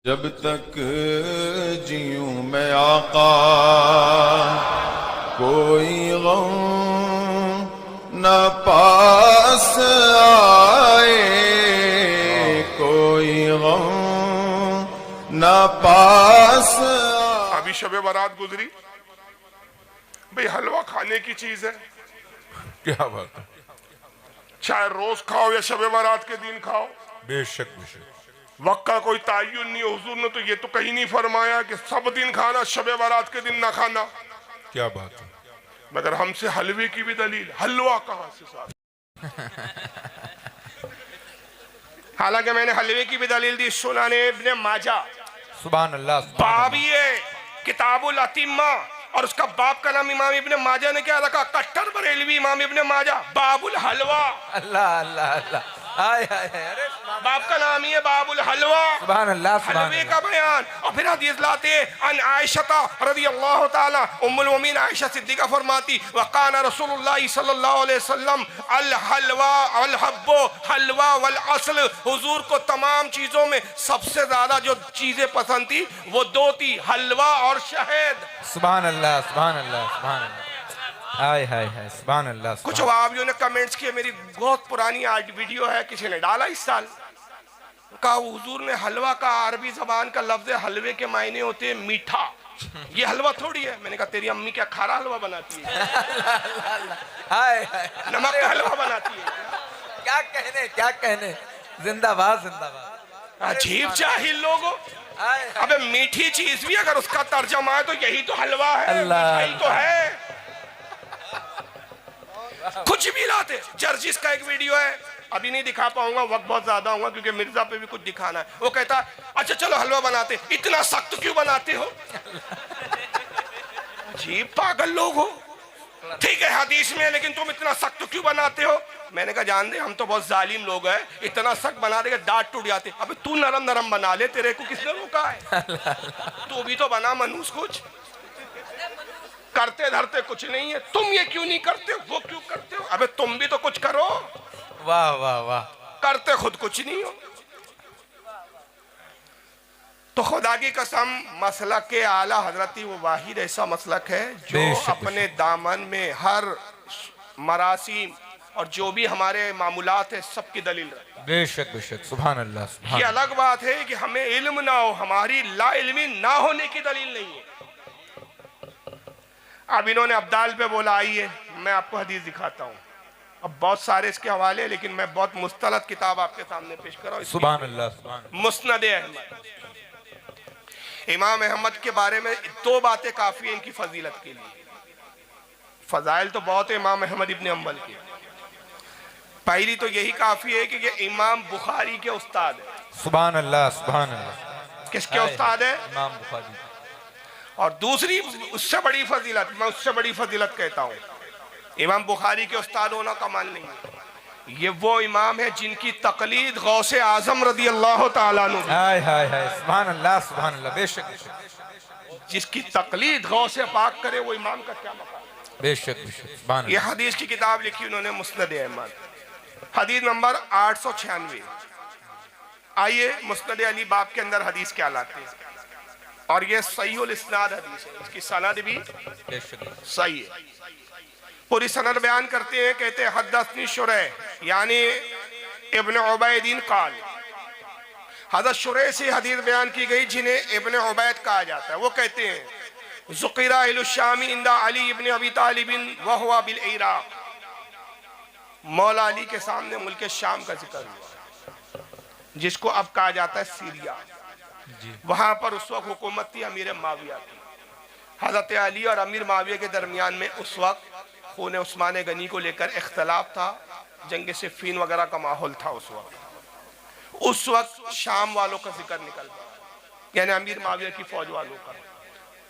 जब तक जीऊं मैं आका कोई गम न पास आए, कोई गम न पास आए। अभी शबे बारात गुजरी, भाई हलवा खाने की चीज है, क्या बात है। चाहे रोज खाओ या शबे बारात के दिन खाओ, बेशक बेशक। वक्त का कोई तायुन नहीं। हुजूर ने तो ये तो कहीं नहीं फरमाया कि सब दिन खाना, शबे बारात के दिन ना खाना। क्या बात है। मगर हमसे हलवे की भी दलील, हलवा कहां से साहब? हालांकि मैंने हलवे की भी दलील दी सुनाने इब्ने माजा, सुभान अल्लाह। बाब ये किताबुल अतिम्मा, और उसका बाप का नाम इमाम इब्ने माजा ने क्या रखा? कट्टर बरेलवी इमाम इब्ने माजा, बाबुल हलवा। अल्लाह अल्लाह अल्लाह। हाय हाय हाय। अरे बाप का नाम ही है बाबुल हलवा, सुभान अल्लाह। हलवे का बयान। और फिर हदीस लाते अन आयशा रज़ियल्लाहु ताला उम्मुल मोमिनीन आयशा सिद्दीका फरमाती वकाना रसूलुल्लाह सल्लल्लाहु अलैहि वसल्लम अल हलवा अल हब्बो हलवा वल असल। हुजूर को तमाम चीजों में सबसे ज्यादा जो चीजें पसंद थी वो दो थी, हलवा और शहद। सुभान अल्लाह सुभान अल्लाह सुभान अल्लाह। हाय हाय हाय। सुभान अल्लाह। कुछ वावियों ने कमेंट्स किए, मेरी बहुत पुरानी आज वीडियो है, किसी ने डाला इस साल, कहा हुजूर ने हलवा का अरबी जबान का लफ्ज हलवे के मायने होते हैं मीठा, ये हलवा थोड़ी है। मैंने कहा तेरी अम्मी क्या खारा हलवा बनाती है? हाय हाय। नमक का हलवा बनाती है? क्या कहने क्या कहने। जिंदाबाद जिंदाबाद। अजीब जाहिल लोगो। अबे मीठी चीज भी अगर उसका तर्जमा है तो यही तो हलवा है, मिठाई तो है। कुछ भी लाते। जर्जिस का एक वीडियो है, अभी नहीं दिखा पाऊंगा, वक्त बहुत ज्यादा होगा क्योंकि मिर्जा पे भी कुछ दिखाना है। वो कहता अच्छा चलो हलवा बनाते, इतना सख्त क्यों बनाते हो? अजीब पागल लोग हो। ठीक है हदीस में, लेकिन तुम इतना सख्त क्यों बनाते हो? मैंने कहा जान दे, हम तो बहुत जालिम लोग हैं, इतना सख्त बना देंगे दांत टूट जाते। अबे तू नरम नरम बना ले, तेरे को किसने रोका है? तू भी तो बना मनूस, कुछ करते धरते कुछ नहीं है। तुम ये क्यों नहीं करते, वो क्यों करते हो? अबे तुम भी तो कुछ करो। वाह वाह वाह। करते खुद कुछ नहीं हो। तो खुदा की कसम, मसलक के आला हजरती वो वाहिद ऐसा मसलक है जो अपने दामन में हर मरासीम और जो भी हमारे मामूलात है सबकी दलील रखता है। बेशक बेशक। सुभान अल्लाह। ये अलग बात है कि हमें इल्म ना हो, हमारी ला इल्मी ना होने की दलील नहीं है। अब इन्होंने अब्दाल पे बोला, आइए मैं आपको हदीस दिखाता हूँ। अब बहुत सारे इसके हवाले, लेकिन मैं बहुत मुस्तलद किताब आपके सामने पेश कर रहा हूँ। सुभान अल्लाह। मुस्नद अहमद, इमाम अहमद के बारे में दो बातें काफी है इनकी फजीलत के लिए। फजाइल तो बहुत है इमाम अहमद इब्ने हंबल के। पहली तो यही काफी है कि ये इमाम बुखारी के उस्ताद है। सुभान अल्लाह सुभान अल्लाह। किसके उस्ताद है? इमाम बुखारी। और दूसरी उससे बड़ी फजीलत, मैं उससे बड़ी फजीलत कहता हूँ, इमाम बुखारी के उस्ताद होना कमाल नहीं है, ये वो इमाम है जिनकी तकलीद गौसे आजम रदी अल्लाह ताला अन्हु, हाय हाय हाय। सुभान अल्लाह सुभान अल्लाह। बेशक बेशक। जिसकी तकलीद गौसे पाक करे वो इमाम का क्या मकाम। बेशक बेशक। सुभान ये अल्लाह। हदीस की किताब लिखी उन्होंने मुस्नद अहमद, हदीस नंबर 896। आइए मुस्नद अली बाब के अंदर हदीस क्या लाते हैं, और ये सहीहुल इस्नाद हदीस है, इसकी सनद भी सही है। पूरी सनद बयान करते हैं, कहते हैं हदसनी शुरैह यानी इब्न उबैदिन काल। हज़रत शुरैह से हदीस बयान की गई जिन्हें इब्न उबैद कहा जाता है। वो कहते हैं ज़ुकिरा अल-शामी इंदा अली इब्न अबी तालिबिन व हुवा बिल इराक। मौला अली के सामने मुल्क शाम का जिक्र हुआ, जिसको अब कहा जाता है सीरिया। वहां पर उस वक्त हुकूमत थी अमीर माविया की। हजरत अली और अमीर माविया के दरमियान में उस वक्त खून उस्मान गनी को लेकर इख्तलाफ था, जंग सिफ़ीन वगैरह का माहौल था उस वक्त शाम वालों का जिक्र निकल गया, यानी अमीर माविया की फौज वालों का।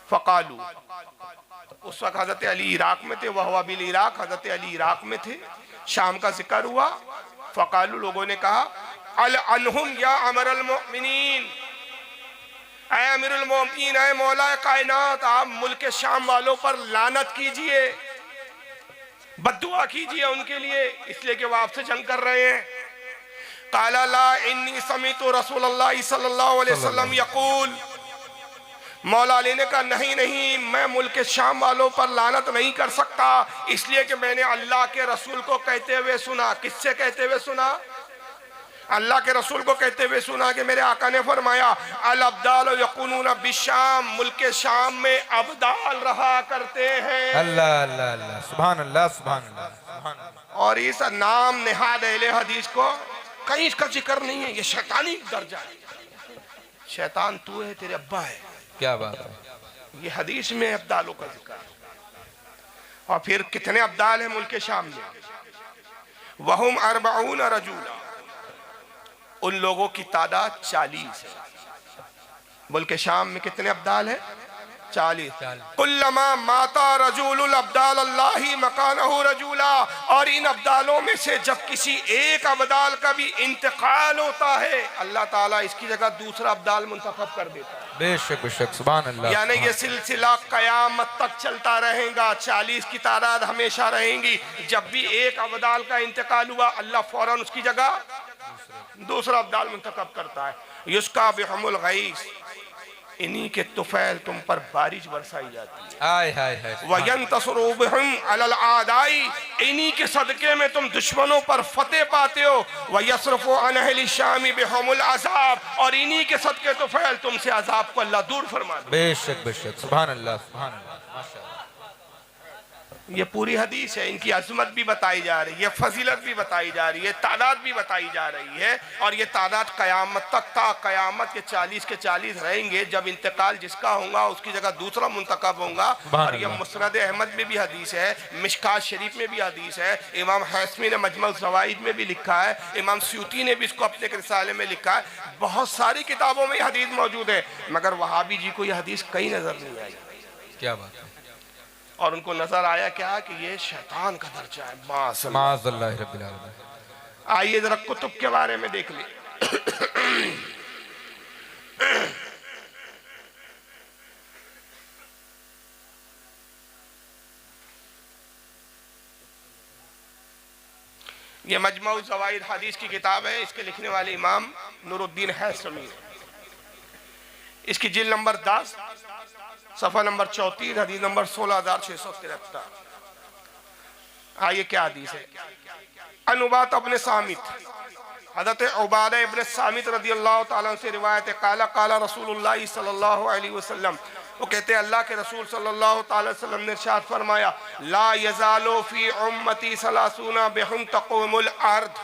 फ़कालू, उस वक्त हजरत अली इराक में थे, वह बिल इराक, हजरत अली इराक में थे, शाम का जिक्र हुआ। फ़कालू, लोगों ने कहा अल अनहुम या अमरुल मोमिनीन, ऐ अमीरुल मोमिनीन, ऐ मौला कायनात, आप मुल्क शाम वालों पर लानत कीजिए, बद्दुआ कीजिए उनके लिए, इसलिए कि वो आपसे जंग कर रहे हैं। काला ला इन्नी समीतु रसूलुल्लाह सल्लल्लाहु अलैहि वसल्लम यकूल, मौला अली ने कहा नहीं नहीं, मैं मुल्क शाम वालों पर लानत नहीं कर सकता, इसलिए कि मैंने अल्लाह के रसूल को कहते हुए सुना। किससे कहते हुए सुना? अल्लाह के रसूल को कहते हुए सुना कि मेरे आका ने फरमाया अल अब्दाल यकुनून बिशाम, मुल्क शाम में अब्दाल रहा करते हैं। अल्लाह अल्लाह अल्लाह, सुभान अल्लाह सुभान अल्लाह सुभान अल्लाह। और इस नाम नेहाद अहले हदीस को कहीं इसका जिक्र नहीं है, ये शैतानी दर्जा है। शैतान तू है, तेरे अब्बा है। क्या बात है। ये हदीस में अब्दालों का जिक्र। और फिर कितने अब्दाल हैं मुल्क शाम में? वहुम अरबाउन रजूला, उन लोगों की तादाद 40 है। मुल्क शाम में कितने अब्दाल है? 40। कुल्लमा माता रजूलुल अब्दाल अल्लाही मकानहु रजूला, और इन अब्दालों में से जब किसी एक अब्दाल का भी इंतकाल होता है, अल्लाह ताला इसकी जगह दूसरा अब्दाल मुंतखब कर देता है। बेशक बेशक, सुभान अल्लाह। यानी ये सिलसिला कयामत तक चलता रहेगा। 40 की तादाद हमेशा रहेंगी। जब भी एक अब्दाल का इंतकाल हुआ, अल्लाह फौरन उसकी जगह दूसरा अब्दाल मुंतखब करता है। युस्का बिहमुल गईस, इन्हीं के तुफैल तुम पर बारिश बरसाई जाती है। हाय हाय हाय। वयंतसरु बिहिम अलल आदाई, इन्हीं के सदके में तुम दुश्मनों पर फतेह पाते हो। वयसरफु अन अहली शामी बिहिमुल अज़ाब, और इन्हीं के सदके तुफैल तुमसे अज़ाब को अल्लाह दूर फरमा दे। बेशक बेशक, सुभान अल्लाह सुभान अल्लाह, माशाअल्लाह। ये पूरी हदीस है। इनकी अजमत भी बताई जा रही है, फजीलत भी बताई जा रही है, तादाद भी बताई जा रही है। और ये तादाद कयामत तक था। कयामत के 40 रहेंगे। जब इंतकाल जिसका होगा उसकी जगह दूसरा मुंतखब होगा। और ये मुस्नद अहमद में भी हदीस है, मिशकात शरीफ में भी हदीस है, इमाम हैसमी ने मजमुअ ज़वाइद में भी लिखा है, इमाम स्यूती ने भी इसको अपने रिसाले में लिखा है। बहुत सारी किताबों में हदीस मौजूद है, मगर वहाबी जी को यह हदीस कहीं नजर नहीं आई। क्या बात है। और उनको नजर आया क्या कि ये शैतान का दर्जा है। माज़अल्लाह रब्बिल आलमीन। आइए जरा कुतुब के बारे में देख ली। ये मजमुअ ज़वाइद हदीस की किताब है। इसके लिखने वाले इमाम नूरुद्दीन हैसमी। इसकी जिल्द नंबर 10, सफ़ा नंबर 34, हदीस नंबर 16673। आइए क्या हदीस है। अनुबात अपने सामित, हज़रत उबादा इब्न सामित रदियल्लाहु ताला से रिवायत है। काला काला रसूलुल्लाह सल्लल्लाहु अलैहि वसल्लम, वो कहते हैं अल्लाह के रसूल सल्लल्लाहु ताला अलैहि वसल्लम ने इरशाद फरमाया, ला यज़ालु फी उम्मती सलासूना बिहुम तक़ूमुल अर्द,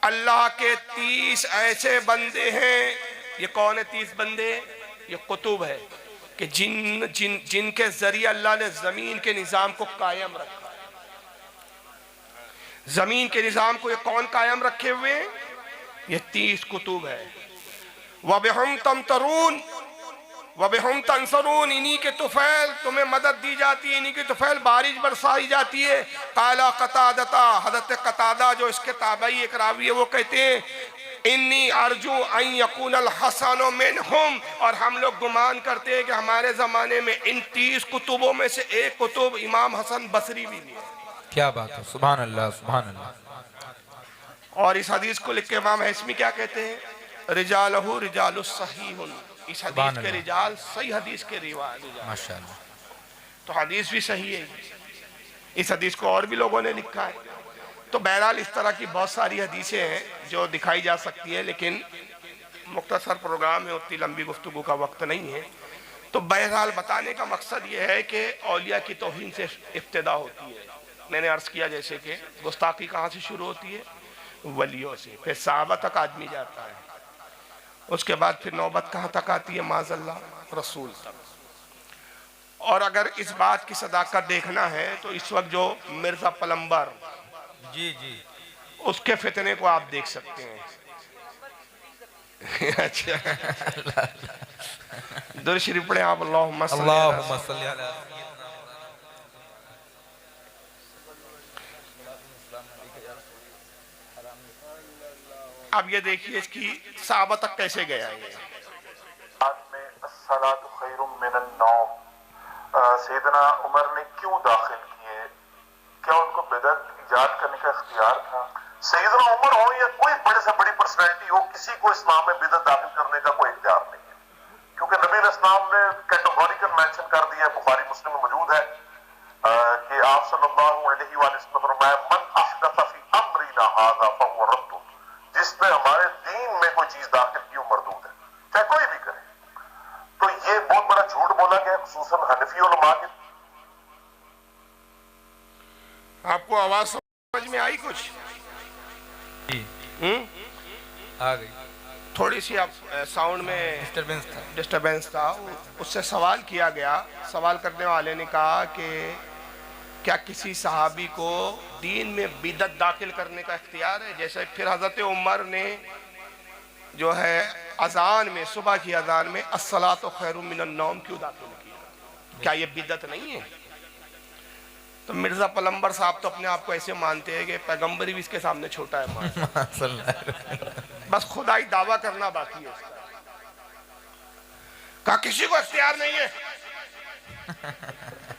अल्लाह के 30 ऐसे बंदे हैं। ये कौन है 30 बंदे? ये कुतुब है कि जिनके जरिए अल्लाह ने जमीन के निजाम को कायम रखा है। जमीन के निजाम को ये कौन कायम रखे हुए? ये 30 कुतुब है। वबिहुम तमतरून वबिहुम तंसरून, इन्हीं के तुफैल तुम्हें मदद दी जाती है, इन्हीं के तुफैल बारिश बरसाई जाती है। काला कतादता, हज़रत कतादा जो इसके ताबई एक रावी है, वो कहते हैं इन्नी अर्जू अन यकूनल हसनो मिनहुम, और हम लोग गुमान करते हैं कि हमारे ज़माने में इन 30 कुतुबों में से एक कुतुब इमाम हसन बसरी भी है। क्या बात है, सुभान अल्लाह सुभान अल्लाह। और इस हदीस को लिख के इमाम हैसमी क्या कहते हैं? रिजालहु रिजालुस सहीहुन, इस हदीस के रिजाल सही हदीस के रिवाज माशाअल्लाह। तो हदीस भी सही है। इस हदीस को और भी लोगों ने लिखा है। तो बहरहाल इस तरह की बहुत सारी हदीसें हैं जो दिखाई जा सकती है, लेकिन मुख्तसर प्रोग्राम है, उतनी लंबी गुफ्तगू का वक्त नहीं है। तो बहरहाल बताने का मकसद ये है कि औलिया की तौहीन से इब्तिदा होती है। मैंने अर्ज़ किया जैसे कि गुस्ताखी कहाँ से शुरू होती है? वलियों से, फिर सहाबा तक आदमी जाता है, उसके बाद फिर नौबत कहाँ तक आती है? माज़अल्लाह, रसूल तक। और अगर इस बात की सदाकत देखना है तो इस वक्त जो मिर्जा पलम्बर जी जी, उसके फितने को आप देख सकते हैं। अच्छा, दुरूद शरीफ पढ़े आप। अल्लाहुम्मा सल्ली अला। अब ये देखिए इसकी सहाबा तक कैसे गया है। सैयदना उमर ने क्यों दाखिल किए? क्या उनको बिदअत इजाद करने का इख्तियार था? सैयदना उमर हो या कोई बड़े से बड़ी पर्सनैलिटी हो, किसी को इस्लाम में बिदअत दाखिल करने का कोई इख्तियार नहीं है, क्योंकि नबी इस्लाम ने कैटेगोरिकल मेंशन कर दिया, बुखारी मुस्लिम में मौजूद है कि आप सल्लल्लाहु अलैहि वसल्लम ने फरमाया मन अहदथ फी अम्रिना हाज़ा फहुव रद्द, जिसने हमारे दीन में कोई चीज दाखिल की वो मरदूद है, चाहे कोई भी करे। तो ये बहुत बड़ा झूठ बोला गया, खुसूसन हनफी उलमा के। आपको आवाज समझ में आई कुछ? आ गई। थोड़ी सी आप साउंड में डिस्टरबेंस था। उससे सवाल किया गया, सवाल करने वाले ने कहा कि क्या किसी सहाबी को दीन में बिदअत दाखिल करने का इख्तियार है? जैसे फिर हजरत उमर ने जो है अजान में, सुबह की अजान में अस्सलातु खैरुम मिनन नौम क्यों दाखिल किया? क्या ये बिदअत नहीं है? तो मिर्जा पलंबर साहब तो अपने आप को ऐसे मानते हैं कि पैगंबरी भी इसके सामने छोटा है, बस खुदाई दावा करना बाकी है उसका। कहा किसी को इख्तियार नहीं है,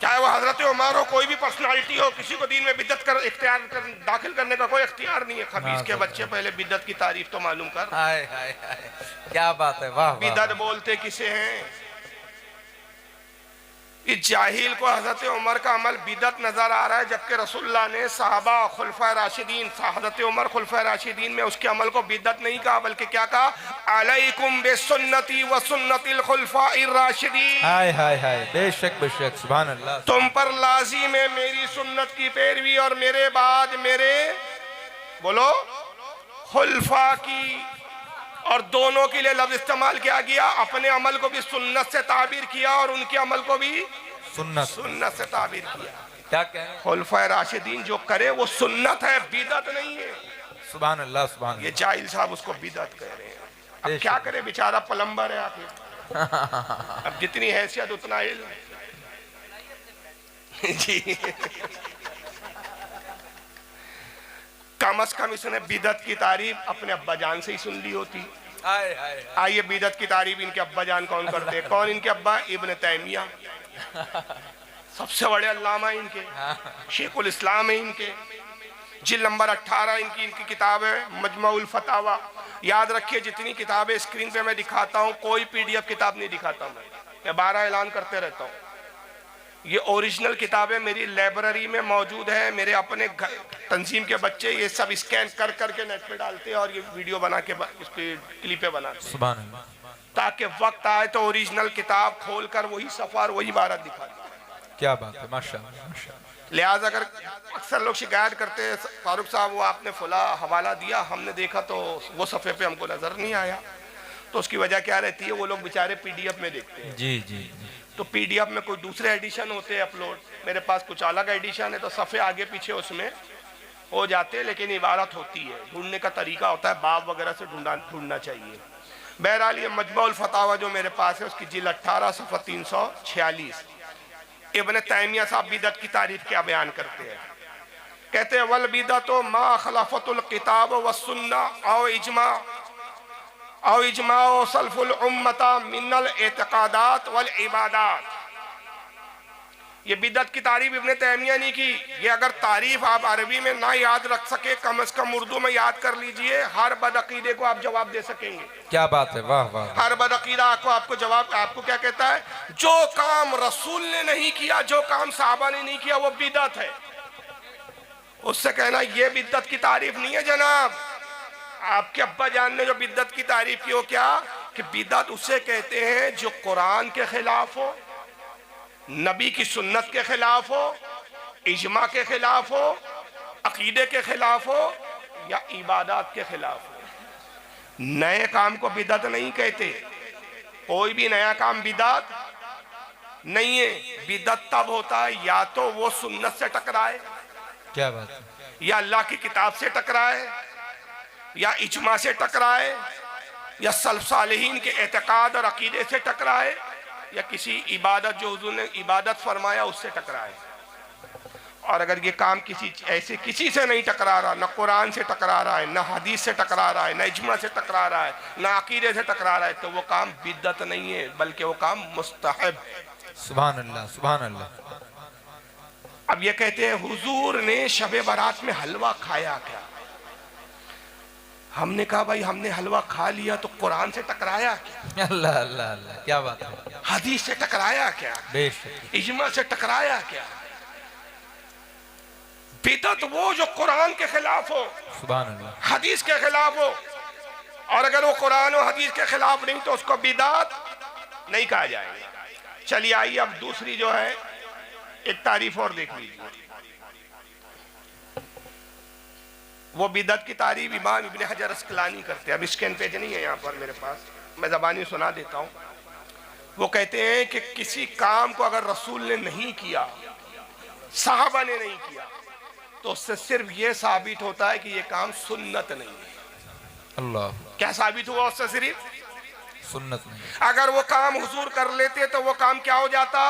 चाहे वो हजरत उमर हो, कोई भी पर्सनालिटी हो, किसी को दीन में बिदअत कर इख्तियार दाखिल करने का कोई इख्तियार नहीं है। खबीस के बच्चे, पहले बिदअत की तारीफ तो मालूम कर। हाय हाय हाय, क्या बात है, वाह। बिदअत बोलते किसे हैं? इस जाहिल को हजरत उमर का अमल बिदअत नजर आ रहा है, जबकि रसूलुल्लाह ने सहाबा खुलफाए राशिदीन, हजरत उमर खुलफाए राशिदीन में उसके अमल को बिदअत नहीं कहा, बल्कि क्या कहा? अलैकुम बिसुन्नती व सुन्नतिल खुलफाइर राशिदीन। हाय हाय हाय, बेशक बेशक, सुभान अल्लाह। तुम पर लाजिम है मेरी सुन्नत की पैरवी और मेरे बाद मेरे बोलो खुलफा की। और दोनों के लिए लफ्ज इस्तेमाल किया गया, अपने अमल को भी सुन्नत से ताबीर किया और उनके अमल को भी सुन्नत से ताबीर किया। क्या कहें? खुलफाए राशिदीन जो करे वो सुन्नत है, बिदअत नहीं है। सुभान अल्लाह, सुभान। ये जाहिल साहब उसको बिदअत कह रहे हैं। अब क्या करे, बेचारा प्लम्बर है आखिर। अब जितनी हैसियत उतना इल्म जी। कम अज कम इसने बिदअत की तारीफ अपने अब्बा जान से ही सुन ली होती। आइए बिदअत की तारीफ इनके अब्बा जान कौन करते हैं? कौन इनके अब्बा? इब्न तैमिया, सबसे बड़े अल्लामा इनके, शेखुल इस्लाम है इनके। जिल्द नंबर 18 इनकी किताब है मजमुउल फतावा। याद रखिए, जितनी किताबें स्क्रीन पे मैं दिखाता हूँ, कोई PDF किताब नहीं दिखाता मैं 12 ऐलान करते रहता हूँ। ये ओरिजिनल किताबें मेरी लाइब्रेरी में मौजूद है। मेरे अपने तंजीम के बच्चे ये सब स्कैन कर करके नेट पे डालते हैं और ये वीडियो बना के इसकी क्लिपें बनाते हैं, सुभान अल्लाह, ताकि वक्त आए तो ओरिजिनल किताब खोलकर वही सफा और वही इबारत दिखा दे। क्या बात है, माशाअल्लाह माशाअल्लाह। लिहाजा अगर अक्सर लोग शिकायत करते हैं, फारूक साहब वो आपने फुला हवाला दिया, हमने देखा तो वो सफ़े पे हमको नजर नहीं आया, तो उसकी वजह क्या रहती है? वो लोग बेचारे PDF में देखते हैं। जी जी। तो PDF में कोई दूसरे एडिशन होते हैं अपलोड, मेरे पास कुछ अलग एडिशन है, तो सफ़े आगे पीछे उसमें हो जाते हैं, लेकिन इबारत होती है, ढूंढने का तरीका होता है, बाब वगैरह से ढूंढना चाहिए। बहरहाल ये मजमुउल फतावा जो मेरे पास है, उसकी जिल्द 18 सफ़ा 346। इब्न तैमिया साहब बिदअत की तारीफ क्या बयान करते हैं? कहते हैं वल बिदअतु मा खलफतुल किताब व सुन्ना औ इजमा सल्फुल उम्मता मिनल एतकादात वल इबादात। ये बिदअत की तारीफ इब्न तैमिया नहीं की। ये अगर तारीफ आप अरबी में ना याद रख सके, कम से कम उर्दू में याद कर लीजिए, हर बदअकीदे को आप जवाब दे सकेंगे। क्या बात है, वाह वाह। हर बदअकीदा आपको जवाब, आपको क्या कहता है? जो काम रसूल ने नहीं किया, जो काम साहबा ने नहीं किया, वो बिदअत है। उससे कहना ये बिदअत की तारीफ नहीं है जनाब। आपके अब्बा जान ने जो बिदअत की तारीफ की, हो क्या कि बिदअत उसे कहते हैं जो कुरान के खिलाफ हो, नबी की सुन्नत के खिलाफ हो, इजमा के खिलाफ हो, अकीदे के खिलाफ हो या इबादत के खिलाफ हो। नए काम को बिदअत नहीं कहते। कोई भी नया काम बिदअत नहीं है। बिदअत तब होता है या तो वो सुन्नत से टकराए, क्या बात है, या अल्लाह की किताब से टकराए, या इजमा से टकराए, या सल्फ सालिहीन के एतकाद और अकीदे से टकराए, या किसी इबादत जो हुजूर ने इबादत फरमाया उससे टकराए। और अगर ये काम किसी से नहीं टकरा रहा, न कुरान से टकरा रहा है, न हदीस से टकरा रहा है, न इजमा से टकरा रहा है, न अकीदे से टकरा रहा है, तो वो काम बिदअत नहीं है, बल्कि वो काम मुस्तहब। सुभान अल्लाह सुभान अल्लाह। अब ये कहते हैं हुजूर ने शबे बारात में हलवा खाया क्या? हमने कहा भाई हमने हलवा खा लिया तो कुरान से टकराया क्या? अल्लाह अल्लाह अल्लाह, क्या बात है, हदीस से टकराया क्या? बेशक इजमा से टकराया क्या? बिदअत वो जो कुरान के खिलाफ हो, सुभान अल्लाह, हदीस के खिलाफ हो, और अगर वो कुरान और हदीस के खिलाफ नहीं तो उसको बिदअत नहीं कहा जाएगा। चलिए आइए अब दूसरी जो है एक तारीफ और देख लीजिए। वो बिदअत की तारीफ इमाम इब्ने हजर अस्कलानी करते हैं। अब स्कैन पेज नहीं है यहाँ पर मेरे पास, मैं ज़बानी सुना देता हूँ। वो कहते हैं कि किसी काम को अगर रसूल ने नहीं किया, साहबा ने नहीं किया, तो उससे सिर्फ ये साबित होता है कि ये काम सुन्नत नहीं है। अल्लाह, क्या साबित हुआ उससे? सिर्फ सुन्नत नहीं, अगर वो काम हुजूर कर लेते तो वो काम क्या हो जाता?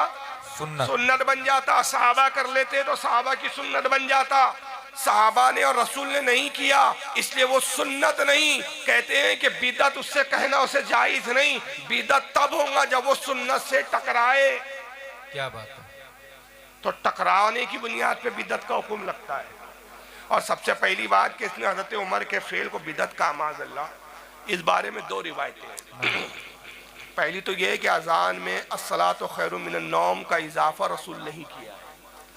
सुन्नत। सुन्नत बन जाता। सहाबा कर लेते तो सहाबा की सुन्नत बन जाता। सहाबा ने और रसूल ने नहीं किया, इसलिए वो सुन्नत नहीं। कहते हैं कि बिदअत उससे कहना उसे जायज नहीं। बिदअत तब होगा जब वो सुन्नत से टकराए। क्या बात है, तो टकराने की बुनियाद पे बिदअत का हुक्म लगता है। और सबसे पहली बात कि इसने हजरत उमर के फेल को बिदअत का माज़अल्लाह, इस बारे में दो रिवायतें हैं। पहली तो यह है कि अजान में अस्सलातु खैरुम मिनन नौम का इजाफा रसूल नहीं किया।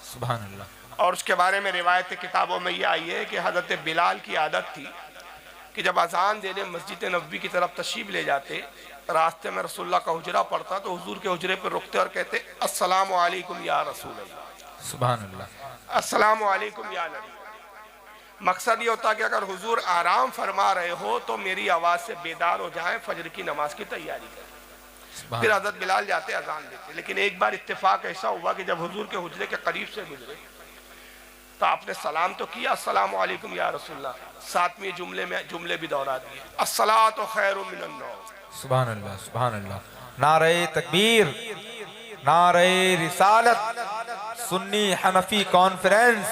सुभान अल्लाह। और उसके बारे में रिवायत किताबों में यह आई है कि हजरत बिलाल की आदत थी कि जब अजान देने मस्जिद नबवी की तरफ तशरीफ ले जाते, रास्ते में रसूलुल्लाह का हुजरा पड़ता तो हुजूर के हुजरे पर रुकते और कहते अस्सलामु अलैकुम या रसूल अल्लाह। सुभान अल्लाह, अस्सलामु अलैकुम या नबी। मकसद ये होता कि अगर हुजूर आराम फरमा रहे हो तो मेरी आवाज़ से बेदार हो जाए, फजर की नमाज की तैयारी करें। फिर हजरत बिलाल जाते अजान देते। लेकिन एक बार इत्तेफाक ऐसा हुआ कि जब हुजूर के हुजरे के करीब से गुजरे तो आपने सलाम तो किया अस्सलामु अलैकुम या रसूलल्लाह, साथ में जुमले भी दोहरा दिए अस्सलातु खैरुम मिनन नौम। सुभान अल्लाह, सुभान अल्लाह। नारे तकबीर, नारे रिसालत, सुन्नी हनफी कॉन्फ्रेंस,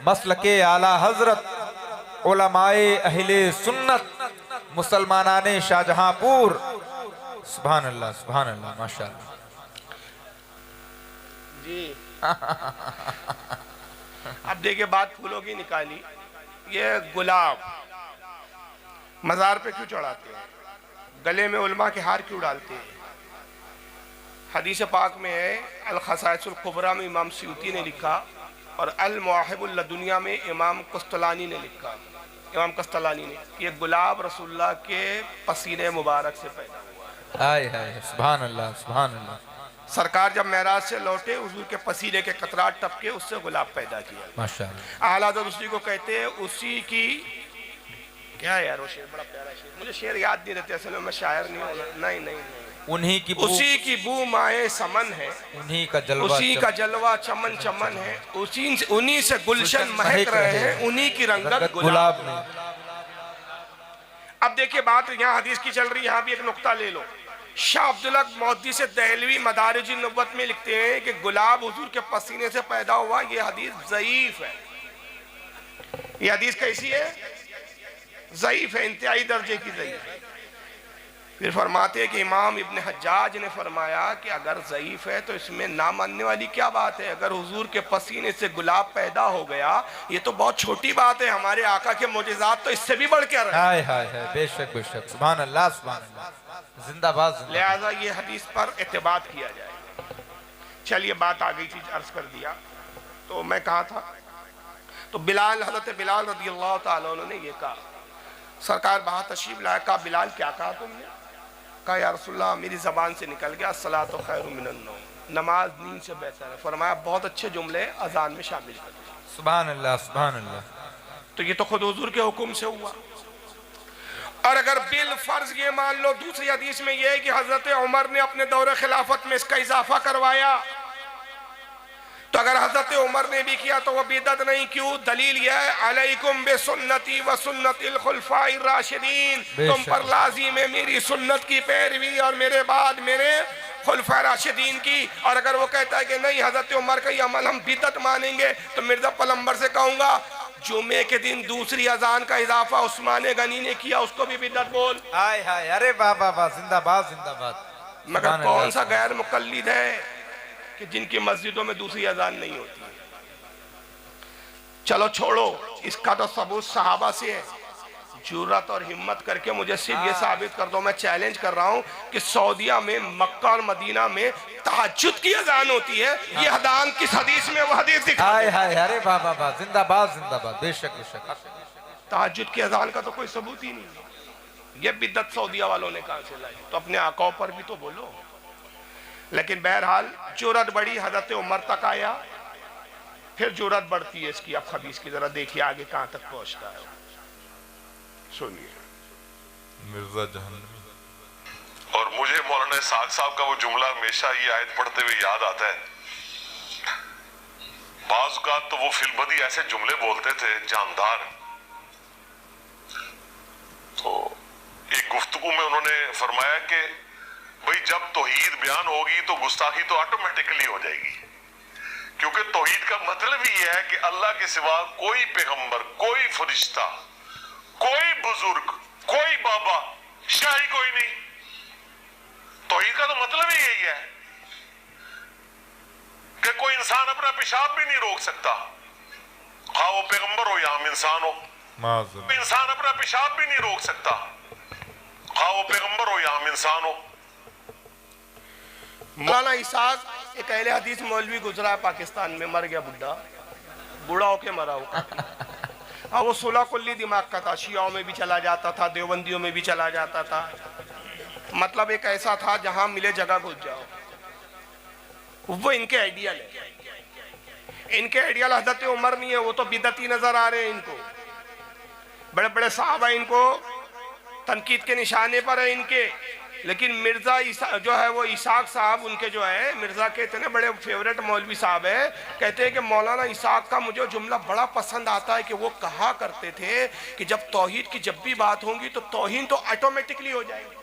मसलके आला हजरत, उलमाए अहले सुन्नत, मुसलमानाने शाहजहांपुर। सुभान अल्लाह, सुभान अल्लाह, माशाअल्लाह जी। अब देखिए बात फूलों की निकाली। ये गुलाब मजार पे क्यों चढ़ाते हैं? गले में उलमा के हार क्यों डालते हैं? हदीस पाक में है, अल खसाइसुल कुबरा में इमाम सियूती ने लिखा और अल मुवाहिबुल लदुनिया में इमाम कस्तलानी ने लिखा, इमाम कस्तलानी ने, ये गुलाब रसूलुल्लाह के पसीने मुबारक से पैदा हुआ। हाय हाय, सुभान अल्लाह, सुभान अल्लाह। सरकार जब मेराज से लौटे, हुजूर के पसीने के कतरात टपके, उससे गुलाब पैदा किया। माशाअल्लाह। आला तो उसी को कहते हैं, उसी की क्या है यार वो शेर, बड़ा प्यारा शेर, मुझे शेर याद नहीं रहते असल में, मैं शायर नहीं हूँ। नहीं नहीं नहीं, उन्हीं की उसी की बू माए समन है, उन्हीं का जलवा, उसी का जलवा चमन चमन है, उन्हीं से गुलशन महक रहे हैं, उन्हीं की रंगत गुलाब में। अब देखिए बात यहाँ हदीस की चल रही है, यहाँ भी एक नुक्ता ले लो। शाह अब्दुल्ला मौदी से दहलवी मदारिज नबुव्वत में लिखते हैं कि गुलाब हुजूर के पसीने से पैदा हुआ। ये हदीस ज़ईफ है। ये हदीस कैसी है? ज़ईफ है, इंतहाई दर्जे की ज़ईफ है। फिर फरमाते हैं कि इमाम इब्ने हज्जाज ने फरमाया कि अगर ज़ईफ है तो इसमें ना मानने वाली क्या बात है? अगर हुजूर के पसीने से गुलाब पैदा हो गया, ये तो बहुत छोटी बात है। हमारे आका के मोजेज़ात तो इससे भी बढ़ के रहे। हाय हाय हाय, बेशक बेशक, सुभान अल्लाह, सुभान अल्लाह, जिंदाबाद। लिहाजा ये हदीस पर एतबार किया जाए। चलिए बात आ गई थी, अर्ज कर दिया। तो मैं कहा था, तो बिलाल, हज़रत बिलाल रज़ी अल्लाह ताला अन्हु ने ये कहा, सरकार बाहर तशरीफ लाया। कहा बिलाल क्या कहा तुमने? कहा या रसूलल्लाह मेरी ज़बान से निकल गया अस्सलातु खैरुम मिनन नौम, नमाज नींद से बेहतर है। फरमाया बहुत अच्छे जुमले अजान में शामिल कर दिए। सुभान अल्लाह, सुभान अल्लाह। तो ये तो खुद हुजूर के हुक्म से हुआ। और अगर बिल फर्ज ये मान लो, दूसरी हदीस में यह है कि हजरत उमर ने अपने दौरे खिलाफत में इसका इजाफा करवाया, तो अगर हजरत उमर ने भी किया तो वह बिदअत नहीं। क्यों? दलील यह है, अलैकुम बिसुन्नती व सुन्नतिल खुलफाइर राशिदीन, तुम पर लाजिम है मेरी सुन्नत की पैरवी और मेरे बाद मेरे खुलफा राशिदीन की। और अगर वो कहता है कि नहीं हजरत उमर का ये अमल हम बिदअत मानेंगे, तो मिर्जा पलम्बर से कहूंगा जुमे के दिन दूसरी अजान का इजाफा उस्मान गनी ने किया, उसको भी बिदअत बोल। हाय हाय, अरे वाह वाह वाह, जिंदाबाद जिंदाबाद। मगर कौन सा गैर मुकल्लिद है कि जिनकी मस्जिदों में दूसरी अजान नहीं होती है? चलो छोड़ो, इसका तो सबूत सहाबा से है। जुर्रत और हिम्मत करके मुझे सिर्फ ये साबित कर दो, मैं चैलेंज कर रहा हूँ कि सऊदीया में, मक्का और मदीना में तहज्जुद की अजान होती है। ये अजान किस हदीस में, वो हदीस दिखा। हाय हाय, अरे वाह वाह वाह, जिंदाबाद जिंदाबाद, बेशक बेशक। तहज्जुद की अजान का तो कोई सबूत ही नहीं। ये बिद्दत सऊदीया वालों ने कहां से लाई? तो अपने आकाओं पर भी तो बोलो। लेकिन बहरहाल जुर्रत बढ़ी, हजरत उमर तक आया, फिर जुर्रत बढ़ती है इसकी। अब हदीस की जरा देखिए आगे कहां तक पहुंचता है, सुनिए। मिर्जा जहन्नमी। और मुझे मौलाना इसाक साहब का वो जुमला हमेशा ये आयत पढ़ते हुए याद आता है। बाज़ औक़ात तो वो फिल्मबदी ऐसे जुमले बोलते थे जानदार। तो एक गुफ्तगू में उन्होंने फरमाया कि भाई जब तौहीद बयान होगी तो गुस्ताखी तो ऑटोमेटिकली हो जाएगी, क्योंकि तौहीद का मतलब ही है कि अल्लाह के सिवा कोई पैगंबर, कोई फरिश्ता, कोई बुजुर्ग, कोई बाबा, शाही कोई नहीं। तौहीद का तो मतलब ही यही है कि कोई इंसान अपना पेशाब भी नहीं रोक सकता, हाँ वो पैगंबर हो या हम इंसान हो। इंसान अपना पेशाब भी नहीं रोक सकता, हाँ वो पैगंबर हो या हम इंसान हो। मौलाना इसाक एक अहले हदीस मौलवी गुजरा है पाकिस्तान में, मर गया बुढ़ा, बूढ़ा होके मरा हो। हाँ वो 16 कुल्ली दिमाग का था, शियाओं में भी चला जाता था, देवबंदियों में भी चला जाता था। मतलब एक ऐसा था जहां मिले जगह घुस जाओ। वो इनके आइडियल है। इनके आइडियल हजरत उमर नहीं है, वो तो बिदती नजर आ रहे हैं इनको। बड़े बड़े साहबा इनको तनकीद के निशाने पर है इनके। लेकिन मिर्जा जो है वो इसाक साहब उनके जो है मिर्जा के इतने बड़े फेवरेट मौलवी साहब है। कहते हैं कि मौलाना इसाक का मुझे जुमला बड़ा पसंद आता है कि वो कहा करते थे कि जब तौहीद की जब भी बात होगी तो तौहीन तो ऑटोमेटिकली हो जाएगी।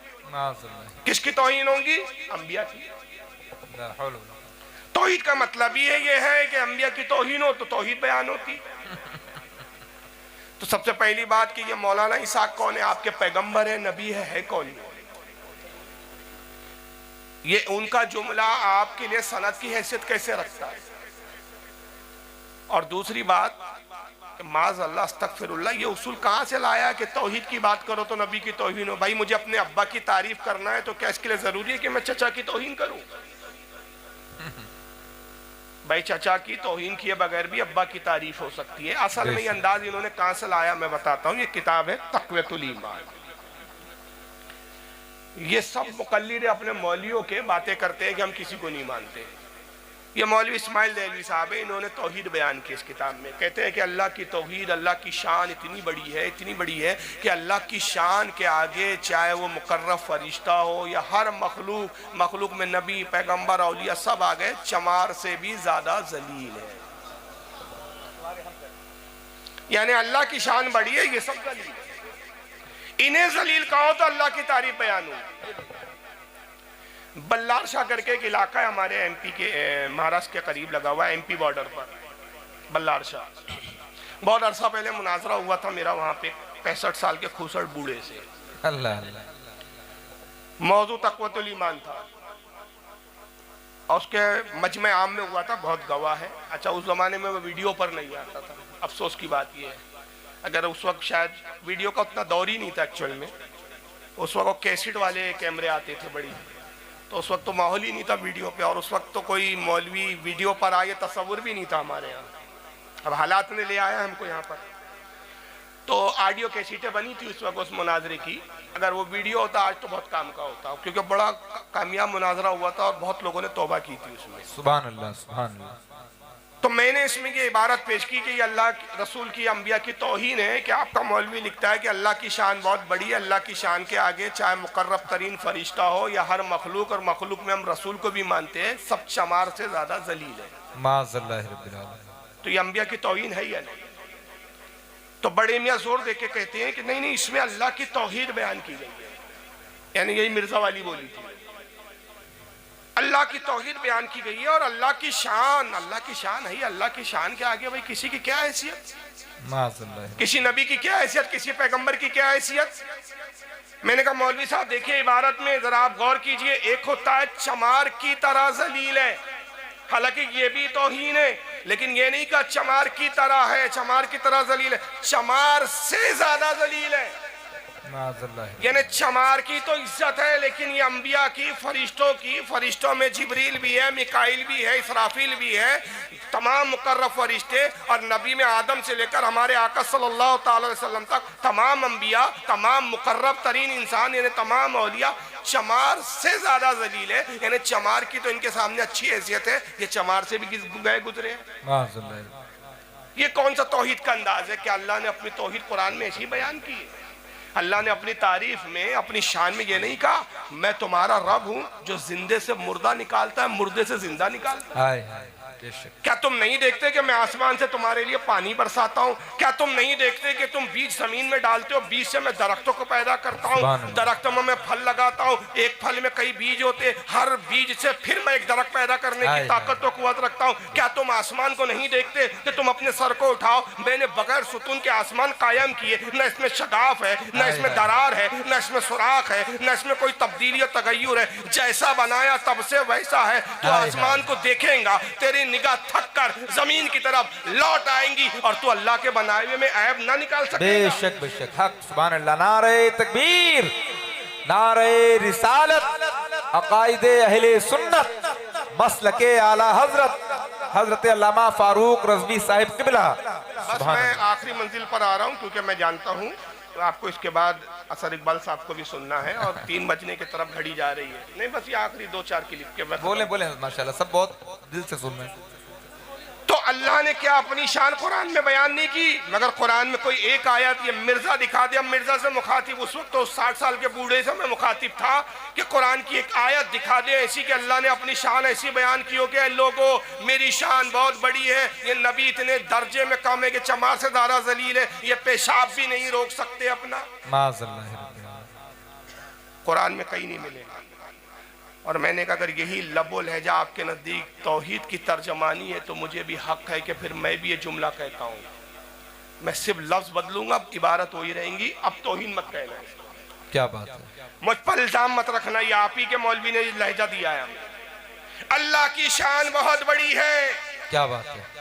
किसकी तौहीन होगी? अंबिया की। तौहीद का मतलब ही ये है कि अंबिया की तौहीन हो तो तौहीद बयान होती। तो सबसे पहली बात कि ये मौलाना इसाक कौन है? आपके पैगंबर है, नबी है कौन? ये उनका जुमला आपके लिए सनद की हैसियत कैसे रखता है? और दूसरी बात, माज़ अल्लाह अस्तगफिरुल्लाह, ये उसूल कहां से लाया कि तौहीद की बात करो तो नबी की तौहीन हो? भाई मुझे अपने अब्बा की तारीफ करना है तो क्या इसके लिए जरूरी है कि मैं चचा की तौहीन करूं? भाई चचा की तौहीन किए बगैर भी अब्बा की तारीफ हो सकती है। असल में ये अंदाज इन्होंने कहां से लाया मैं बताता हूं। ये किताब है तक़वियतुल ईमान। ये सब मुक़ल्लिद अपने मौलवियों के बातें करते हैं कि हम किसी को नहीं मानते। ये मौलवी इस्माइल देलवी साहब है, इन्होंने तौहीद बयान की इस किताब में। कहते हैं कि अल्लाह की तौहीद, अल्लाह की शान इतनी बड़ी है, इतनी बड़ी है कि अल्लाह की शान के आगे चाहे वो मुकर्रब फरिश्ता हो या हर मखलूक में नबी, पैगंबर, औलिया सब आ गए, चमार से भी ज्यादा जलील है। यानी अल्लाह की शान बड़ी है, ये सब जलील है। इन्हें जलील कहो तो अल्लाह की तारीफ बयान हो। बल्लार शाह करके एक इलाका है हमारे एमपी के, महाराष्ट्र के करीब लगा हुआ है, एमपी बॉर्डर पर बल्लार शाह। बहुत अरसा पहले मुनाजरा हुआ था मेरा वहां पे 65 साल के खूसड़ बूढ़े से। अल्लाह अल्लाह। मौजू तक़वतुल ईमान था और उसके मजमे आम में हुआ था, बहुत गवाह है। अच्छा उस जमाने में वो वीडियो पर नहीं आता था, अफसोस की बात यह है। अगर उस वक्त शायद वीडियो का उतना दौर ही नहीं था एक्चुअल में, उस वक्त कैसेट वाले कैमरे आते थे बड़ी, तो उस वक्त तो माहौल ही नहीं था वीडियो पे। और उस वक्त तो कोई मौलवी वीडियो पर आए तस्वुर भी नहीं था हमारे यहाँ। अब हालात ने ले आया हमको यहाँ पर। तो ऑडियो कैसेटें बनी थी उस वक्त उस मुनाजरे की। अगर वो वीडियो होता आज तो बहुत काम का होता, क्योंकि बड़ा कामयाब मुनाजरा हुआ था और बहुत लोगों ने तौबा की थी उसमें। सुभान अल्लाह सुभान अल्लाह। तो मैंने इसमें ये इबारत पेश की कि ये अल्लाह रसूल की, अंबिया की तौहीन है कि आपका मौलवी लिखता है कि अल्लाह की शान बहुत बड़ी है। अल्लाह की शान के आगे चाहे मुकर्रब तरीन फरिश्ता हो या हर मखलूक, और मखलूक में हम रसूल को भी मानते हैं, सब चमार से ज्यादा जलील है। माज़अल्लाह रब्बिल आलमीन। तो ये अंबिया की तौहीन है या नहीं? तो बड़े मियाँ जोर दे के कहते हैं कि नहीं नहीं, इसमें अल्लाह की तौहीद बयान की गई है। यानी यही मिर्जा वाली बोली थी, अल्लाह की तौहीद बयान की गई है। और अल्लाह की शान है। अल्लाह की शान के आगे भाई किसी की क्या हैसियत? किसी नबी की क्या हैसियत? किसी पैगंबर की क्या हैसियत? मैंने कहा मौलवी साहब देखिए इबारत में जरा आप गौर कीजिए। एक होता है चमार की तरह जलील है, हालांकि ये भी तौहीन है, लेकिन ये नहीं कहा चमार की तरह है, चमार की तरह जलील है, चमार से ज्यादा जलील है। यानी चमार की तो इज्जत है, लेकिन ये अंबिया की, फरिश्तों में जिब्रील भी है, मिकाइल भी है, इसराफील भी है, तमाम मुकर्रब फरिश्ते, और नबी में आदम से लेकर हमारे आका सल्लल्लाहु अलैहि वसल्लम तक तमाम अंबिया, तमाम मुकर्रब तरीन इंसान यानी तमाम औलिया चमार से ज्यादा जलील है। यानी चमार की तो इनके सामने अच्छी हैसियत है, ये चमार से भी गए गुजरे हैं। ये कौन सा तौहीद का अंदाज है कि अल्लाह ने अपनी तौहीद कुरान में ऐसी बयान की है। अल्लाह ने अपनी तारीफ में, अपनी शान में ये नहीं कहा मैं तुम्हारा रब हूं जो जिंदे से मुर्दा निकालता है, मुर्दे से जिंदा निकालता है। क्या तुम नहीं देखते कि मैं आसमान से तुम्हारे लिए पानी बरसाता हूँ? क्या तुम नहीं देखते कि तुम बीज जमीन में डालते हो, बीज से मैं दरख्तों को पैदा करता हूँ, दरख्तों में मैं फल लगाता हूँ, एक फल में कई बीज होते, हर बीज से फिर मैं एक दरख्त पैदा करने की ताकत और कुव्वत रखता हूँ। क्या तुम आसमान को नहीं देखते कि तुम अपने सर को उठाओ, मैंने बगैर सुतून के आसमान कायम किए, न इसमें शगाफ है, न इसमें दरार है, न इसमें सुराख है, न इसमें कोई तब्दीली और तगय्युर है, जैसा बनाया तब से वैसा है। तो आसमान को देखेगा, तेरी निगाह थक कर जमीन की तरफ लौट आएंगी और तू अल्लाह के बनाए हुए में ऐब ना निकाल सकेगा। बेशक बेशक, हक, सुभान अल्लाह। नारे तकबीर, नारे रिसालत, अकाइदे अहले सुन्नत, मसलके आला हजरत अल्लामा फारूक रज़वी साहिब किबला। बस मैं आखिरी मंजिल पर आ रहा हूँ क्योंकि मैं जानता हूँ तो आपको इसके बाद असर इकबाल साहब को भी सुनना है और 3 बजने की तरफ घड़ी जा रही है। नहीं, बस ये आखिरी 2-4 क्लिप के बाद बोले माशाल्लाह, सब बहुत दिल से सुन रहे हैं। तो अल्लाह ने क्या अपनी शान कुरान में बयान नहीं की? मगर कुरान में कोई एक आयत ये मिर्जा दिखा दे। अब मिर्जा से मुखातिब उस वक्त तो 60 साल के बूढ़े से मैं मुखातिब था कि कुरान की एक आयत दिखा दे ऐसी कि अल्लाह ने अपनी शान ऐसी बयान की हो कि लोगों मेरी शान बहुत बड़ी है, ये नबी इतने दर्जे में कम है कि चमार से दारा जलील है, ये पेशाब भी नहीं रोक सकते अपना। कुरान में कहीं नहीं मिलेगा। और मैंने कहा अगर यही लबो लहजा आपके नज़दीक तौहीद की तर्जमानी है तो मुझे भी हक है कि फिर मैं भी ये जुमला कहता हूँ। मैं सिर्फ लफ्ज़ बदलूंगा, अब इबारत हो ही रहेंगी। अब तौहीद मत कहना। क्या बात है? मुझ पर इल्जाम मत रखना, ये आप ही के मौलवी ने लहजा दिया है हमें। अल्लाह की शान बहुत बड़ी है। क्या बात है?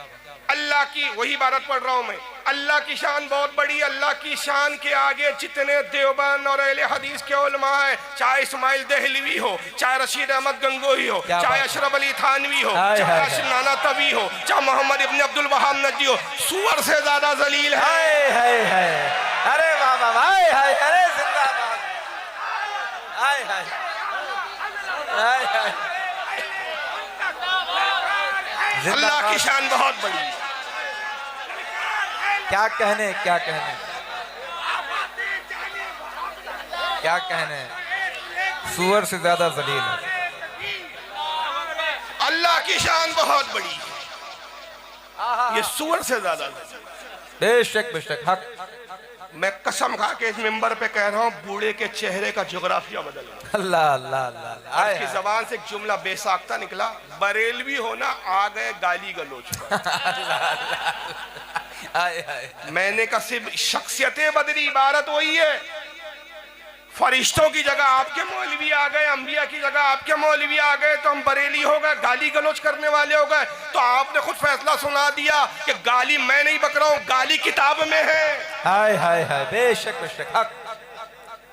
अल्लाह की, वही इबारत पढ़ रहा हूं मैं, अल्लाह की शान बहुत बड़ी। अल्लाह की शान के आगे जितने देवबंद और अहले हदीस के उलमा है, चाहे इस्माइल देहलवी हो, चाहे रशीद अहमद गंगोही हो, चाहे अशरफ अली थानवी हो, चाहे हाशिम नानातवी हो, चाहे मोहम्मद इब्न अब्दुल वहाब नजदी हो, सूअर से ज्यादा जलील है। अरे वाह वाह, हाय हाय, अरे जिंदाबाद, हाय हाय हाय हाय। अल्लाह की शान बहुत बड़ी है। क्या कहने, क्या कहने, क्या कहने, सूअर से ज्यादा जलील है। अल्लाह की शान बहुत बड़ी है, ये सूअर से ज्यादा। बेशक बेशक, हक। मैं कसम खा के इस मिंबर पे कह रहा हूँ, बूढ़े के चेहरे का जोग्राफिया बदल गया। अल्लाह अल्लाह अल्लाह। आपकी जबान से एक जुमला बेसाख्ता निकला, बरेलवी होना आ गए गाली गलोच मैंने कहा सिर्फ शख्सियतें बदली, इबारत वही है। फरिश्तों की जगह आपके मौलवी आ गए, अंबिया की जगह आपके मौलवी आ गए, तो हम बरेली हो गए, गाली गलोच करने वाले हो गए। तो आपने खुद फैसला सुना दिया कि गाली मैं नहीं बक रहा हूं, गाली किताब में है। हाय हाय हाय, बेशक बेशक, हक।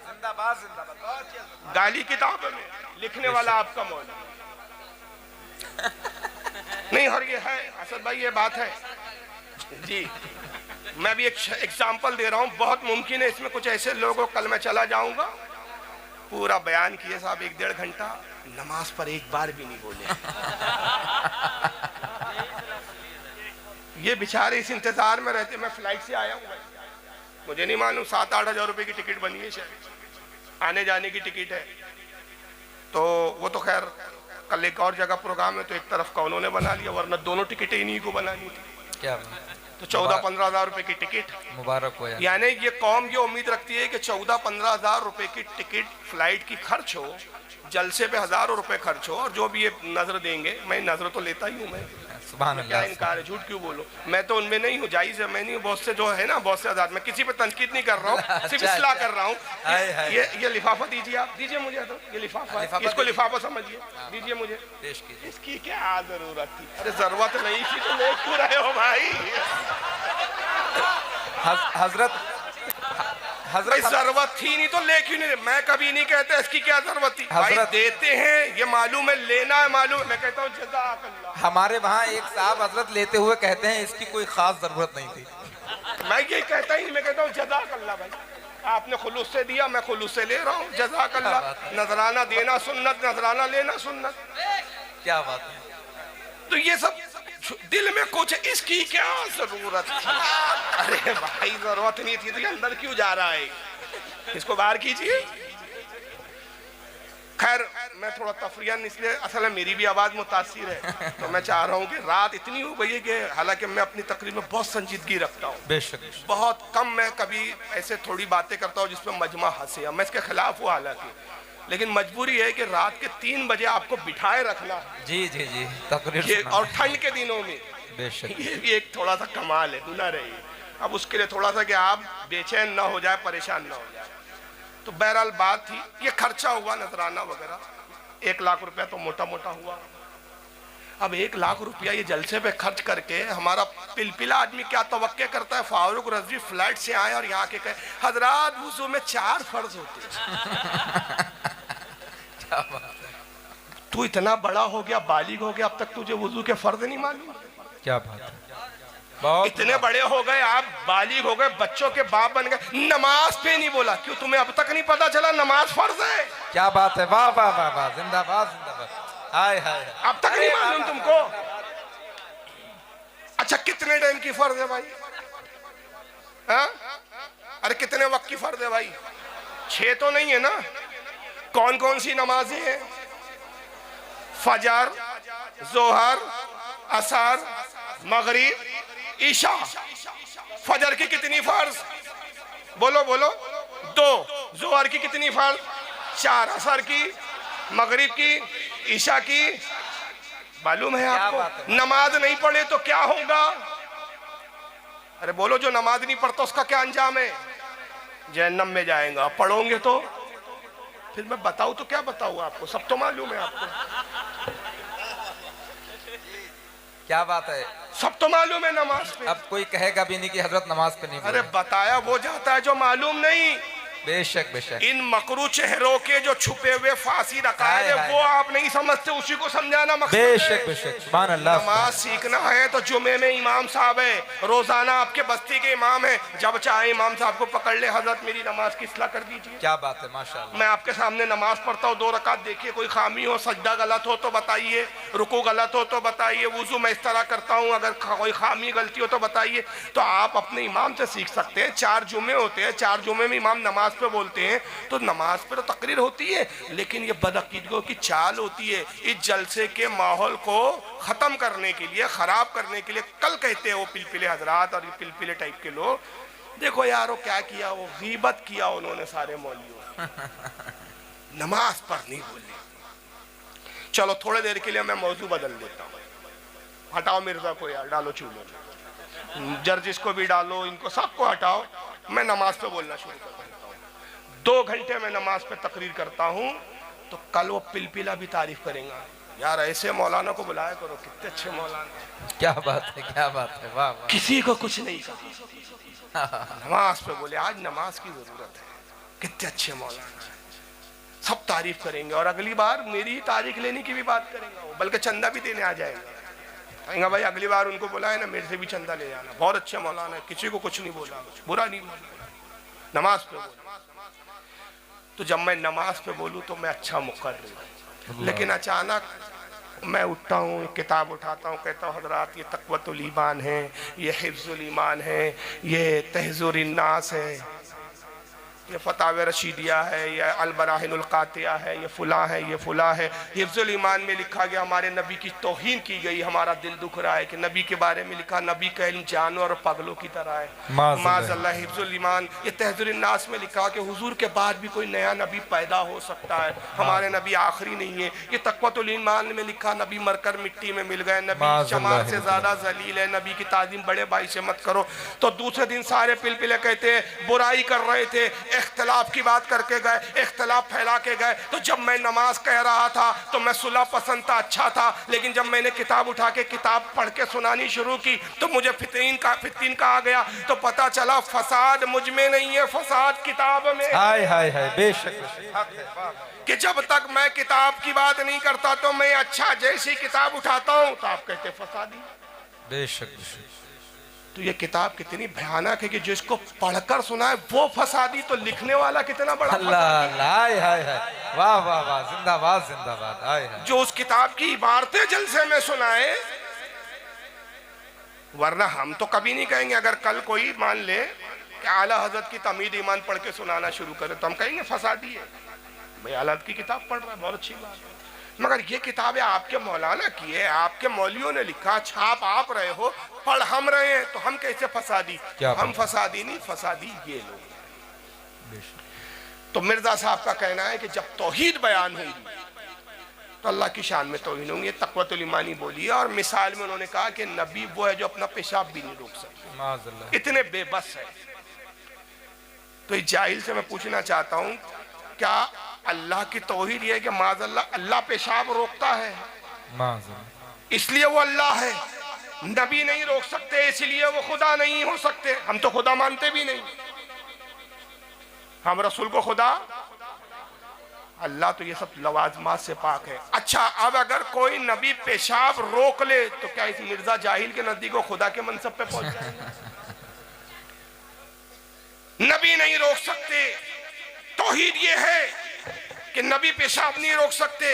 जिंदाबाद जिंदाबाद। गाली किताब में, लिखने वाला आपका मौलवी नहीं। और ये है असद भाई, ये बात है जी। मैं भी एक एग्जाम्पल दे रहा हूं, बहुत मुमकिन है इसमें कुछ ऐसे लोगों, कल मैं चला जाऊंगा, पूरा बयान किए साहब 1-1.5 घंटा, नमाज पर एक बार भी नहीं बोले। ये बेचारे इस इंतजार में रहते। मैं फ्लाइट से आया हूं, मुझे नहीं मालूम 7-8 हजार रुपए की टिकट बनी है शायद, आने जाने की टिकट है। तो वो तो खैर कल एक और जगह प्रोग्राम है तो एक तरफ का उन्होंने बना लिया, वरना दोनों टिकटें इन्हीं को बनानी थी। क्या तो 14-15 हजार रुपए की टिकट, मुबारक हो। यानी ये कौम ये उम्मीद रखती है कि 14-15 हजार रुपए की टिकट फ्लाइट की खर्च हो, जलसे पे हजारों रुपए खर्च हो, और जो भी ये नजर देंगे, मैं नजर तो लेता ही हूँ मैं, सुभान अल्लाह। क्या इनकार है, झूठ क्यों बोलो, मैं तो उनमें नहीं हूँ, जायज है, मैं नहीं हूँ। बहुत से जो है ना, बहुत से आजाद, मैं किसी पे तनकीद नहीं कर रहा हूँ, सिर्फ इस्लाह कर रहा हूँ। ये लिफाफा दीजिए आप, दीजिए मुझे, तो ये लिफाफा, इसको लिफाफा समझिए, दीजिए मुझे। इसकी क्या जरूरत थी? अरे जरूरत नहीं थी तो ले क्यों रहे हो भाई? हजरत जरूरत थी नहीं तो ले क्यों नहीं? मैं कभी नहीं कहता इसकी क्या जरूरत थी भाई, देते हैं ये मालूम है, लेना है मालूम है, मैं कहता हूँ जज़ाकल्लाह। हमारे वहाँ एक साहब हजरत लेते हुए कहते हैं इसकी कोई खास जरूरत नहीं थी। मैं ये कहता ही नहीं, मैं कहता हूँ जज़ाकल्लाह भाई, आपने खुलूस से दिया, मैं खुलूस से ले रहा हूँ, जज़ाकल्लाह। नजराना देना सुन्नत, नजराना लेना सुन्नत। क्या बात है। तो ये सब दिल में कुछ, इसकी क्या जरूरत थी? अरे भाई जरूरत नहीं थी तो ये अंदर क्यों जा रहा है? इसको बाहर कीजिए। खैर मैं थोड़ा तफरियन, इसलिए असल में मेरी भी आवाज मुतासिर है, तो मैं चाह रहा हूँ कि रात इतनी हो गई है कि हालांकि मैं अपनी तकरीर में बहुत संजीदगी रखता हूँ, बेशक बहुत कम मैं कभी ऐसे थोड़ी बातें करता हूँ जिसमें मजमा हंसे, मैं इसके खिलाफ हूँ हालांकि, लेकिन मजबूरी है कि रात के 3 बजे आपको बिठाए रखना। जी जी जी तकरीर, और ठंड के दिनों में बेशक ये भी एक थोड़ा सा कमाल है, हुनर है ये। अब उसके लिए थोड़ा सा कि आप बेचैन ना हो जाए, परेशान ना हो जाए। तो बहरहाल बात थी, ये खर्चा हुआ नजराना वगैरह, 1 लाख रुपया तो मोटा मोटा हुआ। अब 1 लाख रुपया ये जलसे पे खर्च करके हमारा पिलपिला आदमी क्या तवक्के करता है, फारूक रज़वी फ्लाइट से आए और यहाँ के कहे हजरात वुज़ू में 4 फर्ज होते तू इतना बड़ा हो गया, बालिग हो गया, अब तक तुझे वुज़ू के फर्ज नहीं मालूम? क्या बात है। बहुत इतने बड़े हो गए आप, बालिग हो गए, बच्चों के बाप बन गए, नमाज पे नहीं बोला क्यों? तुम्हें अब तक नहीं पता चला नमाज फर्ज है? क्या बात है, वाह वाह वाह वाह, जिंदाबाद जिंदाबाद, हाय हाय। अब तक नहीं मालूम तुमको? अच्छा कितने टाइम की फर्ज है भाई? हाँ? अरे कितने वक्त की फर्ज है भाई? 6 तो नहीं है ना? कौन कौन सी नमाजें हैं? फजर, जोहर, असर, मगरिब, ईशा। फजर की कितनी फर्ज? बोलो बोलो। 2। जोहर की कितनी फर्ज? 4। असर की, मगरिब की, ईशा की। मालूम है आपको? नमाज नहीं पढ़े तो क्या होगा? अरे बोलो, जो नमाज नहीं पढ़ता उसका क्या अंजाम है? जहन्नम में जाएगा। पढ़ोगे तो फिर मैं बताऊं तो क्या बताऊं आपको, सब तो मालूम है आपको। क्या बात है, सब तो मालूम है नमाज पे। अब कोई कहेगा भी नहीं कि हजरत नमाज पे नहीं। अरे बताया वो जाता है जो मालूम नहीं। बेशक बेशक। इन मकरू चेहरों के जो छुपे हुए फांसी रकाए है वो आप नहीं समझते, उसी को समझाना मकसद है। बेशक बेशक, सुभान अल्लाह। नमाज सीखना है तो जुमे में इमाम साहब है, रोजाना आपके बस्ती के इमाम है, जब चाहे इमाम साहब को पकड़ ले, हजरत मेरी नमाज की इस्लाह कर दीजिए। क्या बात है, माशाअल्लाह। मैं आपके सामने नमाज पढ़ता हूँ, 2 रकात, देखिए कोई खामी हो, सजदा गलत हो तो बताइए, रुकू गलत हो तो बताइए, वुजू मैं इस तरह करता हूँ, अगर कोई खामी गलती हो तो बताइए। तो आप अपने इमाम से सीख सकते हैं। 4 जुमे होते हैं, 4 जुमे में इमाम नमाज पे बोलते हैं, तो नमाज पे तो तकरीर होती है, लेकिन ये बदअकीदगियों की चाल होती है इस जलसे के माहौल को खत्म करने के लिए, खराब करने के लिए। कल कहते हैं वो पिलपिले हजरात और ये पिलपिले टाइप के लोग, देखो यारो क्या किया, वो गीबत किया उन्होंने सारे मौलवियों, नमाज पर नहीं बोली। चलो थोड़ी देर के लिए मैं मौजू बदल देता हूँ, हटाओ मिर्जा को यार, डालो चूल्हे में, जर्जिस को भी डालो, इनको सबको हटाओ, मैं नमाज पे बोलना शुरू करता हूँ। 2 घंटे में नमाज पे तकरीर करता हूँ, तो कल वो पिलपिला भी तारीफ करेंगे, यार ऐसे मौलाना को बुलाया करो, कितने अच्छे मौलाना। क्या बात है, क्या बात है, वाह वाह। किसी को कुछ नहीं कहा, नमाज पे बोले आज नमाज की जरूरत है, कितने अच्छे मौलाना है, सब तारीफ करेंगे। और अगली बार मेरी ही तारीख लेने की भी बात करेंगे वो, बल्कि चंदा भी देने आ जाएगा, कहेंगे भाई अगली बार उनको बुलाए ना, मेरे से भी चंदा ले जाना, बहुत अच्छे मौलाना है, किसी को कुछ नहीं बोला, कुछ बुरा नहीं बोला, नमाज पे बोला। तो जब मैं नमाज पे बोलूँ तो मैं अच्छा मुकर्रिर, लेकिन अचानक मैं उठता हूँ, किताब उठाता हूँ, कहता हूँ हजरात ये तक़वतुल ईमान है, ये हिफ्ज़ुल ईमान है, ये तहज़्ज़ुरुन नास है, ये फतावे रशीदिया है, ये अल-बराहिनुल क़ातिया है, ये फुला है, ये फुला है। हिफ्ज़ुल ईमान में लिखा गया हमारे नबी की तौहीन की गई, हमारा दिल दुख रहा है कि नबी के बारे में लिखा नबी का इल्म जानवर और पागलों की तरह है, माज़अल्लाह। हिफ्ज़ुल ईमान ये तहज़्ज़ुरुन नास में लिखा कि हुजूर के बाद भी कोई नया नबी पैदा हो सकता है, हमारे नबी आखिरी नहीं है। ये तक़वतुल ईमान में लिखा नबी मरकर मिट्टी में मिल गए, नबी जमात से ज़्यादा ज़लील है, नबी की ताज़ीम बड़े भाई से मत करो। तो दूसरे दिन सारे पिलपिले कहते बुराई कर रहे थे, इख्तलाफ की बात करके गए, इख्तलाफ फैला के गए। तो जब मैं नमाज कह रहा था तो मैं सुलह पसंद था, अच्छा था, लेकिन जब मैंने किताब उठा के किताब पढ़ के सुनानी शुरू की तो मुझे फितरीन का आ गया। तो पता चला फसाद मुझ में नहीं है, फसाद किताब में। हाय हाय हाय, बेशक कि जब तक मैं किताब की बात नहीं करता तो मैं अच्छा, जैसी किताब उठाता हूं तो आप कहते फसादी। बेशक। तो ये किताब कितनी भयानक है कि जिसको पढ़कर सुनाए वो फसादी, तो लिखने वाला कितना बड़ा अल्लाह, हाय हाय हाय, वाह वाह वाह, जिंदाबाद जिंदाबाद, हाय हाय। जो उस किताब की इबारतें जलसे में सुनाए। वरना हम तो कभी नहीं कहेंगे, अगर कल कोई मान ले कि आला हजरत की तमीद ईमान पढ़ के सुनाना शुरू करे तो हम कहेंगे फसादी है। भाई आला हजरत की किताब पढ़ रहा है, बहुत अच्छी बात है, मगर ये किताबें आपके मौलाना की है, आपके मौलियों ने लिखा, छाप आप रहे हो, पढ़ हम रहे हैं, तो हम कैसे फसादी? हम फसादी नहीं, फसादी ये लोग। तो मिर्जा साहब का कहना है कि जब तौहीद बयान हुई तो अल्लाह की शान में तौहीद होंगे, तक़वतुल ईमानी बोली है। और मिसाल में उन्होंने कहा कि नबी वो है जो अपना पेशाब भी नहीं रोक सकते, इतने बेबस है। तो इस जाहिल से मैं पूछना चाहता हूँ, क्या अल्लाह की तौहीद ये है कि माज़अल्लाह अल्लाह पेशाब रोकता है इसलिए वो अल्लाह है? नबी नहीं रोक सकते इसलिए वो खुदा नहीं हो सकते? हम तो खुदा मानते भी नहीं, हम रसूल को खुदा, अल्लाह तो ये सब लवाजमात से पाक है। अच्छा, अब अगर कोई नबी पेशाब रोक ले तो क्या इस मिर्जा जाहिल के नजदीक वो खुदा के मनसब पे पहुंच जाएगा? नबी नहीं रोक सकते, तौहीद ये है कि नबी पेशाब नहीं रोक सकते,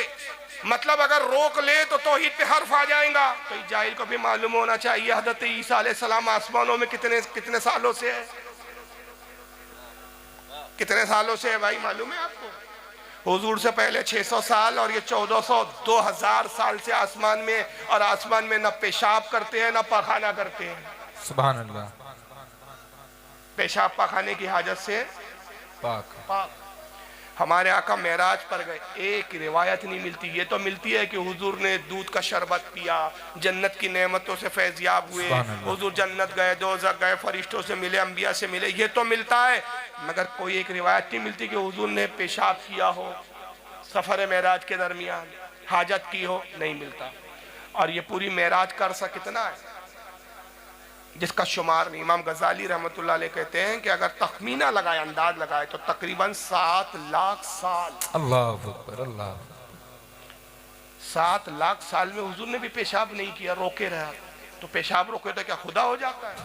मतलब अगर रोक ले तो तौहीद पे हर्फ आ जाएगा। तो इस जाहिल को भी मालूम होना चाहिए हज़रत ईसा अलैहिस्सलाम आसमानों में कितने सालों से है, कितने सालों से है भाई, मालूम है आपको? हुजूर से पहले 600 साल और ये 1400 2000 साल से आसमान में, और आसमान में न पेशाब करते हैं न पखाना करते हैं। सुभान अल्लाह। पेशाब पखाने की हाजत से पाक। हमारे आका मेराज पर गए, एक रिवायत नहीं मिलती, ये तो मिलती है कि हुजूर ने दूध का शरबत पिया, जन्नत की नेमतों से फैज़याब हुए, हुजूर जन्नत गए, दोज़ख गए, फरिश्तों से मिले, अंबिया से मिले, ये तो मिलता है, मगर कोई एक रिवायत नहीं मिलती कि हुजूर ने पेशाब किया हो सफ़र मेराज के दरमियान, हाजत की हो, नहीं मिलता। और ये पूरी मेराज का अरसा कितना है जिसका शुमार नहीं। इमाम गजाली रहमतुल्लाह अलैह कहते हैं कि अगर तखमीना लगाए, अंदाज लगाए तो तकरीबन 7 लाख साल। अल्लाह अकबर, अल्लाह। 7 लाख साल में हुजूर ने भी पेशाब नहीं किया, रोके रहा। तो पेशाब रोके तो क्या खुदा हो जाता है?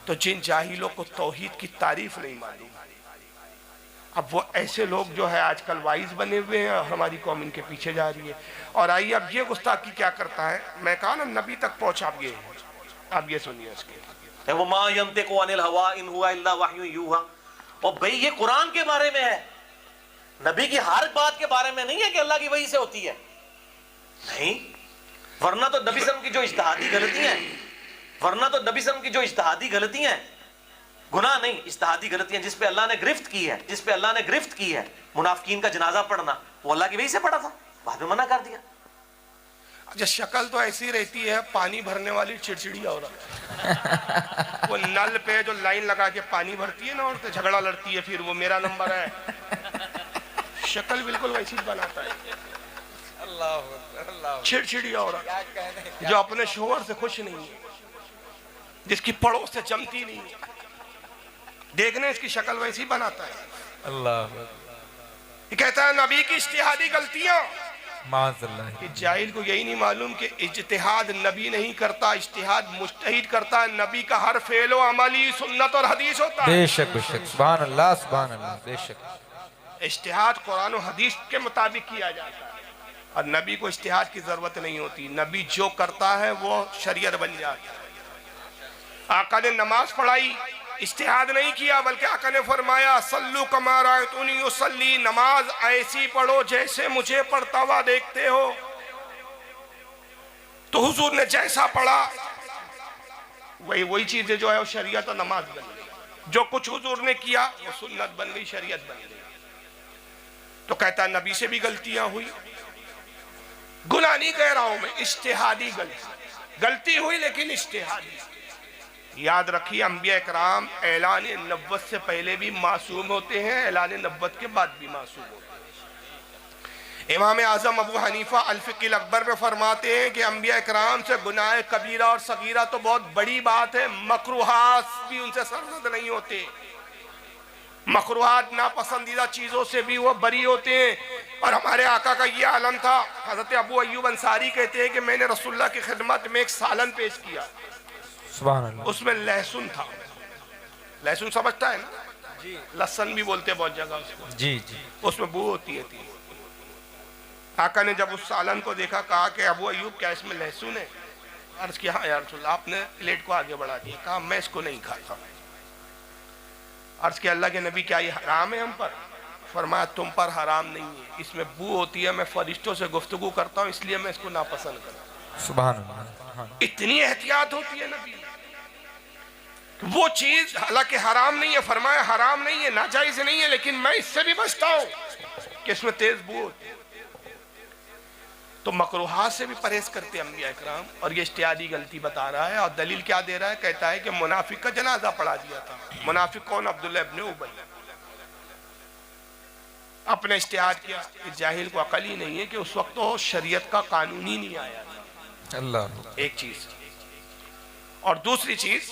तो जिन जाहिलों को तौहीद की तारीफ नहीं मालूम, अब वो ऐसे लोग जो है आजकल वाइज बने हुए हैं और हमारी कौम इनके पीछे जा रही है। और आइए अब ये गुस्ताखी क्या करता है, मैं कहा ना नबी तक पहुंचा गए, अब ये सुनिए इसके। वो मा यंतिकु अनिल हवा इन हुवा इल्ला वह्युन यूहा। और भाई ये कुरान के बारे में है, नबी की हर बात के बारे में नहीं है कि अल्लाह की वही से होती है, नहीं। वरना तो नबी सल्लल्लाहु अलैहि वसल्लम की जो इज्तिहादी गलतियां हैं, वरना तो नबी सल्लल्लाहु अलैहि वसल्लम की जो इज्तिहादी गलतियां हैं, गुनाह नहीं, इज्तिहादी गलतियां, जिस पे अल्लाह ने गिरफ्त की है, जिस पे अल्लाह ने गिरफ्त की है, मुनाफिकीन का जनाजा पढ़ना, वो अल्लाह की वही से पढ़ा था, बाद में मना कर दिया। अच्छा, शक्ल तो ऐसी रहती है, पानी भरने वाली चिड़चिड़ी औरत वो नल पे जो लाइन लगा के पानी भरती है ना, औरतें झगड़ा लड़ती है, फिर वो मेरा नंबर है, शक्ल बिल्कुल वैसी बनाता है। चिड़चिड़ी औरत जो अपने शोहर से खुश नहीं है, जिसकी पड़ोस से जमती नहीं है, देखने इसकी शक्ल वैसी बनाता है। अल्लाह। ये कहता है नबी की इज्तिहादी गलतियां। कि जाहिल को यही नहीं मालूम कि इज्तिहाद नबी नहीं करता, इज्तिहाद मुज्तहिद करता है। नबी का हर फेलो अमली सुन्नत और हदीस होता है। बेशक बेशक, सुभान अल्लाह सुभान अल्लाह, बेशक। इज्तिहाद कुरान और हदीस के मुताबिक किया जाता है और नबी को इज्तिहाद की जरूरत नहीं होती। नबी जो करता है वो शरीयत बन जाता है। आका ने नमाज पढ़ाई, इज्तिहाद नहीं किया, बल्कि आका ने फरमाया सल्लू कमा रायतूनी उसल्ली, नमाज ऐसी पढ़ो जैसे मुझे पढ़ता हुआ देखते हो। तो हुजूर ने जैसा पढ़ा वही चीजें जो है वो शरीयत और नमाज बन गई। जो कुछ हुजूर ने किया वो सुन्नत बन गई, शरीयत बन गई। तो कहता है नबी से भी गलतियां हुई, गुनाह नहीं कह रहा हूं मैं, इज्तिहादी गलती हुई, लेकिन इज्तिहादी। याद रखिए, अंबिया इकराम ऐलान नब्वत से पहले भी मासूम होते हैं, ऐलान नब्वत के बाद भी मासूम होते हैं। इमाम आजम अबू हनीफा अल-फिक़्ह अकबर में फरमाते हैं कि अंबिया इकराम से गुनाह कबीरा और सगीरा तो बहुत बड़ी बात है, मकरूहात भी उनसे सरजद नहीं होते। मकरूहात नापसंदीदा चीज़ों से भी वो बरी होते हैं। और हमारे आका का ये आलम था। हज़रत अबू अय्यूब अंसारी कहते हैं कि मैंने रसूलुल्लाह की खिदमत में एक सालन पेश किया, सुभान अल्लाह। उसमें लहसुन था। लहसुन समझता है ना, लहसन भी बोलते हैं बहुत जगह उसको। जी जी। उसमें बू होती है। आका ने जब उस सालन को देखा, कहा कि अबू अय्यूब क्या इसमें लहसुन है? अर्ज किया हाँ या रसूलल्लाह। आपने प्लेट को आगे बढ़ा दिया, कहा मैं इसको नहीं खाता। अर्ज किया अल्लाह के नबी क्या ये हराम है हम पर? फरमाया तुम पर हराम नहीं है, इसमें बू होती है, मैं फरिश्तों से गुफ्तगू करता हूँ इसलिए मैं इसको नापसंद करता हूँ। सुभान अल्लाह। इतनी एहतियात होती है नबी। वो चीज हालांकि हराम नहीं है, फरमाया हराम नहीं है, नाजायज नहीं है, लेकिन मैं इससे भी बचता हूँ कि इसमें तेज बू होती है। तो मकरूहात से भी परहेज करते हैं अंबिया इकराम। और ये इज्तिहादी गलती बता रहा है। और दलील क्या दे रहा है? कहता है कि मुनाफिक का जनाजा पढ़ा दिया था। मुनाफिक कौन? अब्दुल्लाह इब्न उबई। अपने इज्तिहाद किया। इस जाहिल को अकल ही नहीं है कि उस वक्त तो शरीयत का कानून ही नहीं आया था। अल्लाह। एक चीज। और दूसरी चीज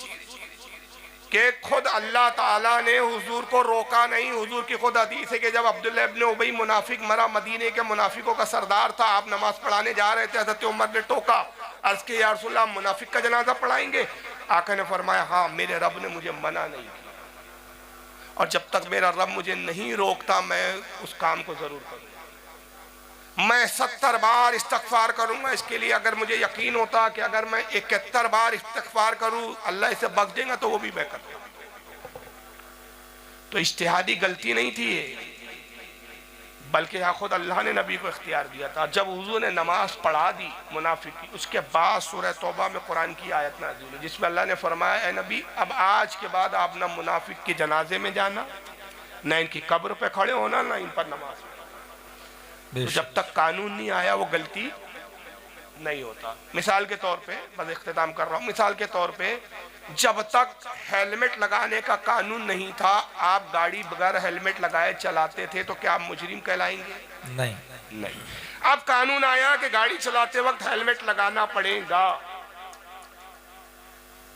कि खुद अल्लाह ताला ने हुजूर को रोका नहीं। हुजूर की खुद हदीस है कि जब अब्दुल्लाह इब्न उबई मुनाफिक मरा, मदीने के मुनाफिकों का सरदार था, आप नमाज पढ़ाने जा रहे थे, हज़रत उमर ने टोका। अर्ज किया या रसूलल्लाह मुनाफिक का जनाजा पढ़ाएंगे? आका ने फरमाया हाँ, मेरे रब ने मुझे मना नहीं किया, और जब तक मेरा रब मुझे नहीं रोकता मैं उस काम को जरूर करूँगा। मैं 70 बार इस्तगफार करूंगा इसके लिए। अगर मुझे यकीन होता कि अगर मैं 71 बार इस्तगफार करूं अल्लाह इसे बख्श देगा तो वो भी मैं करता। तो इज्तिहादी गलती नहीं थी ये, बल्कि यहाँ खुद अल्लाह ने नबी को इख्तियार दिया था। जब हुजूर ने नमाज पढ़ा दी मुनाफिक की, उसके बाद सूरह तौबा में कुरान की आयत नाज़िल हुई जिसमें अल्लाह ने फरमाया, ए नबी अब आज के बाद आप ना मुनाफिक के जनाजे में जाना, ना इनकी कब्र पे खड़े होना, ना इन पर नमाज। तो जब तक कानून नहीं आया वो गलती नहीं होता। मिसाल के तौर पे, बस इख्तिताम कर रहा हूँ, मिसाल के तौर पे जब तक हेलमेट लगाने का कानून नहीं था, आप गाड़ी बगैर हेलमेट लगाए चलाते थे, तो क्या आप मुजरिम कहलाएंगे? नहीं नहीं। अब कानून आया कि गाड़ी चलाते वक्त हेलमेट लगाना पड़ेगा,